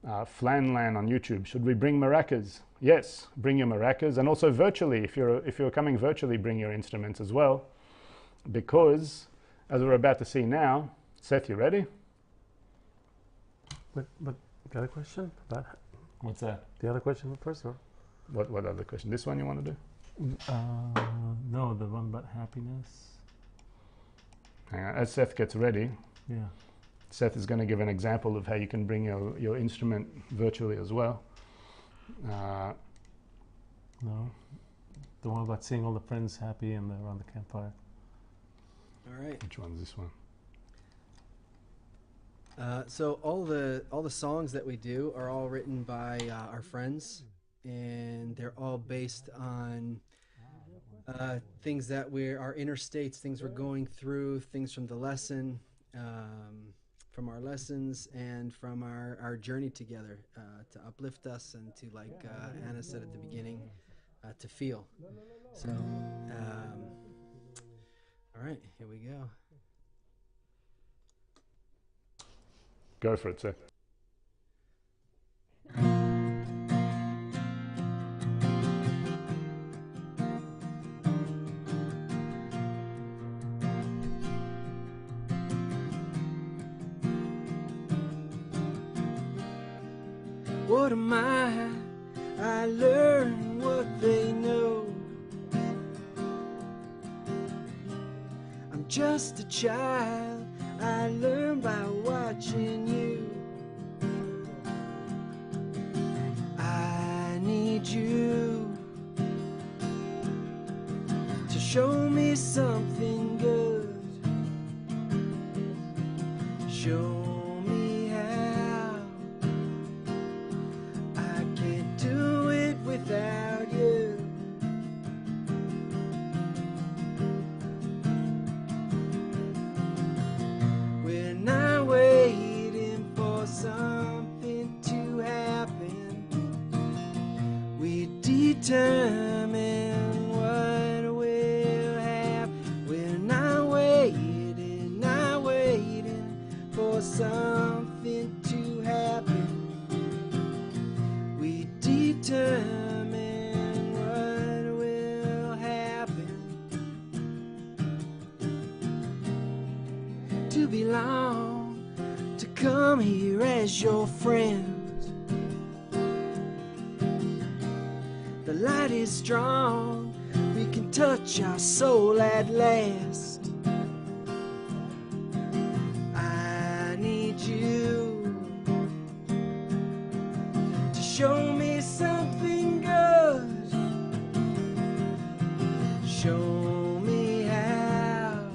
Flanlan on YouTube, should we bring maracas? Yes, bring your maracas, and also virtually, if you're coming virtually, bring your instruments as well, because as we're about to see now, Seth, you ready? But got a question about what's that? The other question first, or what other question? This one you want to do? No, the one about happiness. Hang on, as Seth gets ready. Yeah. Seth is going to give an example of how you can bring your instrument virtually as well. No, the one about seeing all the friends happy and around the campfire. All right. Which one's this one? So all the songs that we do are all written by our friends, and they're all based on things that our inner states, things we're going through, things from the lesson. From our lessons and from our journey together to uplift us and to, like Anna said at the beginning, to feel. So, all right, here we go. Go for it, Seth. What am I? I learn what they know. I'm just a child. I learn by watching you. I need you to show me something good. Show without you. determine what we'll have. We're not waiting for something to happen. We determine what will happen. To belong, to come here as your friend. The light is strong, we can touch our soul at last. I need you to show me something good. Show me how.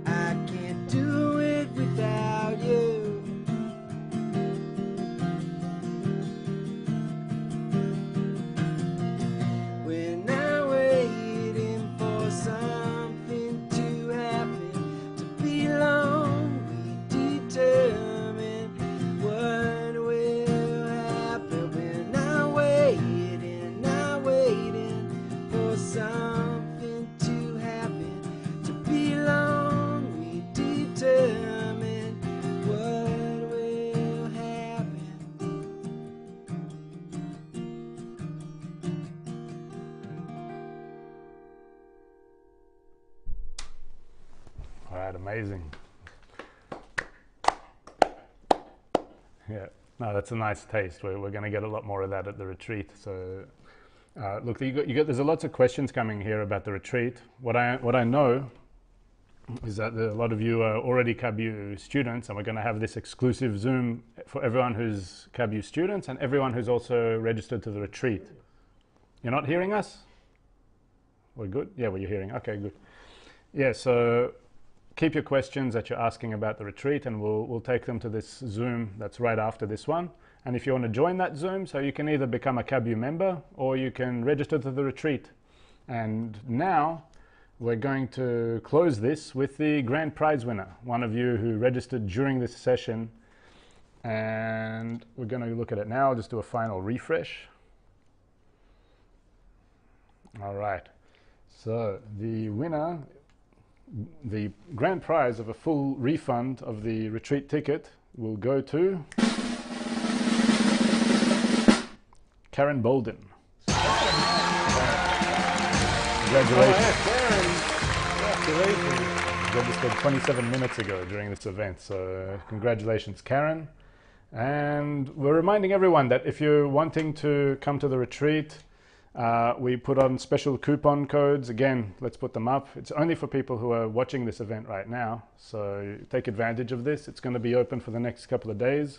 I can't do it without you. We're not waiting for something to happen. To belong, we determine what will happen. We're not waiting for something to happen. To belong, we determine what will happen. All right, amazing. Yeah, no, that's a nice taste. We're going to get a lot more of that at the retreat. So, look, there's lots of questions coming here about the retreat. What I know is that a lot of you are already KabU students, and we're going to have this exclusive Zoom for everyone who's KabU students and everyone who's also registered to the retreat. You're not hearing us? We're good? Yeah, well, you're hearing. Okay, good. Yeah, so keep your questions that you're asking about the retreat, and we'll take them to this Zoom that's right after this one. And if you want to join that Zoom, so you can either become a KabU member or you can register to the retreat. And now we're going to close this with the grand prize winner, one of you who registered during this session. And we're going to look at it now. I'll just do a final refresh. All right. So the winner, the grand prize of a full refund of the retreat ticket will go to Karen Bolden. Congratulations. Oh, yeah, Karen. Congratulations. Registered 27 minutes ago during this event. So congratulations, Karen. And we're reminding everyone that if you're wanting to come to the retreat, we put on special coupon codes. Again, let's put them up. It's only for people who are watching this event right now. So take advantage of this. It's going to be open for the next couple of days.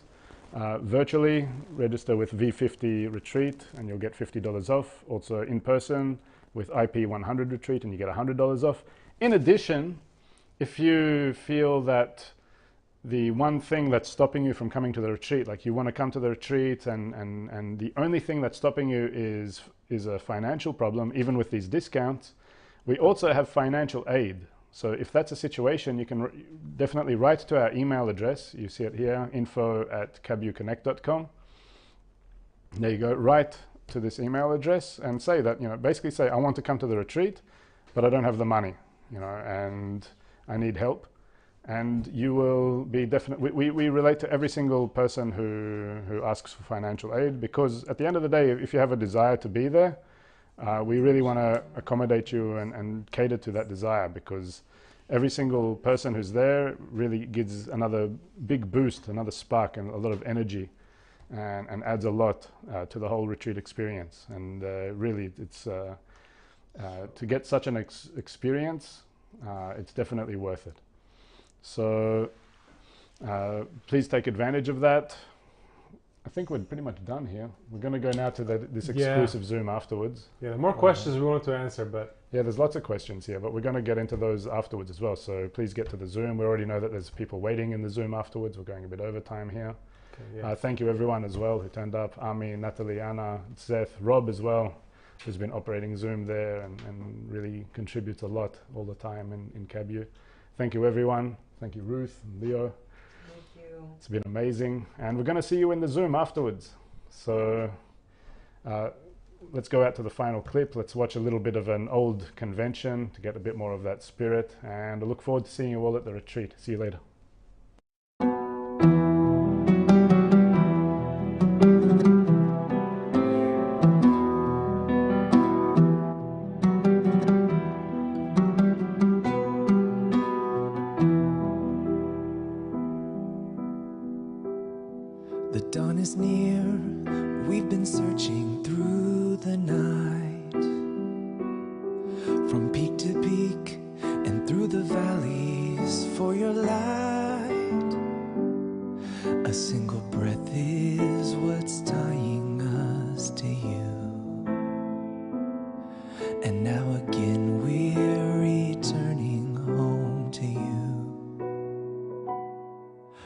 Virtually, register with V50 Retreat and you'll get $50 off. Also in person with IP100 Retreat and you get $100 off. In addition, if you feel that the one thing that's stopping you from coming to the retreat, like you want to come to the retreat and the only thing that's stopping you is a financial problem, even with these discounts, we also have financial aid. So if that's a situation, you can definitely write to our email address. You see it here, info@kabuconnect.com. There you go. Write to this email address and say that, basically say, I want to come to the retreat, but I don't have the money, and I need help. And you will be definitely, we relate to every single person who asks for financial aid, because at the end of the day, if you have a desire to be there, we really want to accommodate you and cater to that desire, because every single person who's there really gives another big boost, another spark and a lot of energy, and adds a lot to the whole retreat experience. And really, it's to get such an experience, it's definitely worth it. So please take advantage of that. I think we're pretty much done here. We're going to go now to this exclusive Zoom afterwards. Yeah, more questions we wanted to answer, but... Yeah, there's lots of questions here, but we're going to get into those afterwards as well. So please get to the Zoom. We already know that there's people waiting in the Zoom afterwards. We're going a bit over time here. Okay, yeah. Thank you everyone as well who turned up. Ami, Natalie, Anna, Seth, Rob as well, who's been operating Zoom there and really contributes a lot all the time in KabU. Thank you everyone. Thank you Ruth and Leo. Thank you. It's been amazing. And we're going to see you in the Zoom afterwards. So let's go out to the final clip. Let's watch a little bit of an old convention to get a bit more of that spirit, and I look forward to seeing you all at the retreat. See you later. The dawn is near, we've been searching through the night, from peak to peak and through the valleys for your light. A single breath is what's tying us to you, and now again we're returning home to you.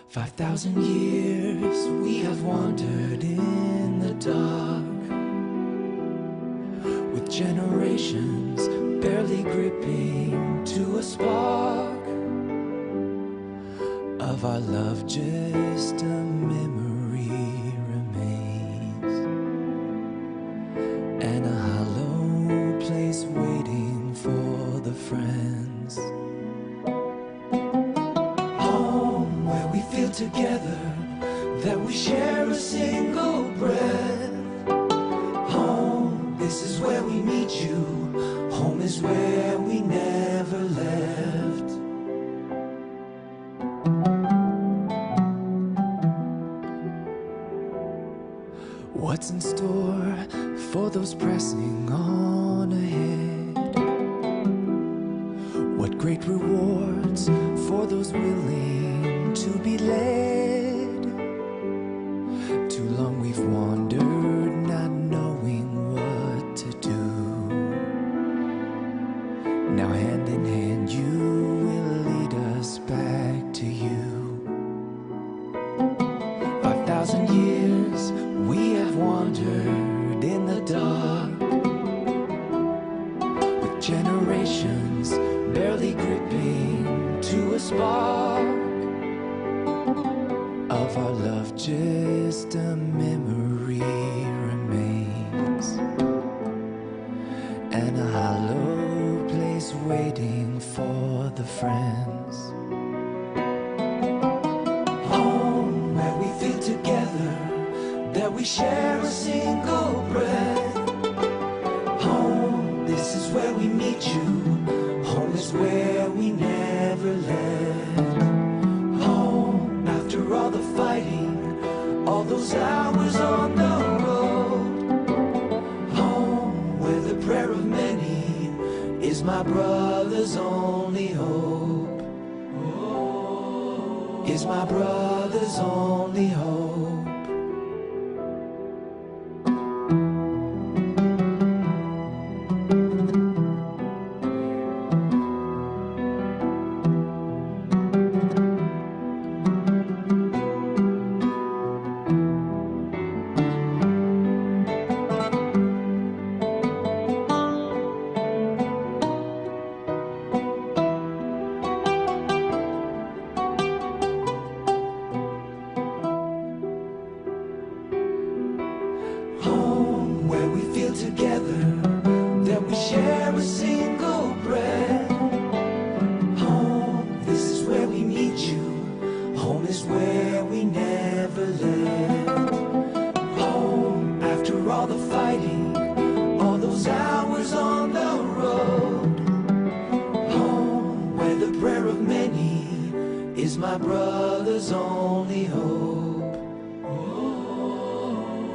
5,000 years we have wandered in the dark, with generations barely gripping to a spark of our love. Just a memory remains, and a hollow place waiting for the friends. Feel together that we share a single breath. Home, this is where we meet you. Home is where we never left. What's in store for those pressing on ahead? What great rewards for those willing to be led. Too long we've wandered, not knowing what to do. Now hand in hand you will lead us back to you. 5,000 years we have wandered in the dark, with generations barely gripping to a spark of our love. Just a memory remains, and a hollow place waiting for the friends. Home, where we feel together that we share a single breath. Home, this is where we meet you. Home is where we never left. Home, after all the fighting, all those hours on the road. Home, where the prayer of many is my brother's only hope. Is my brother's only hope.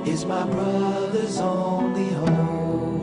Is my brother's only hope.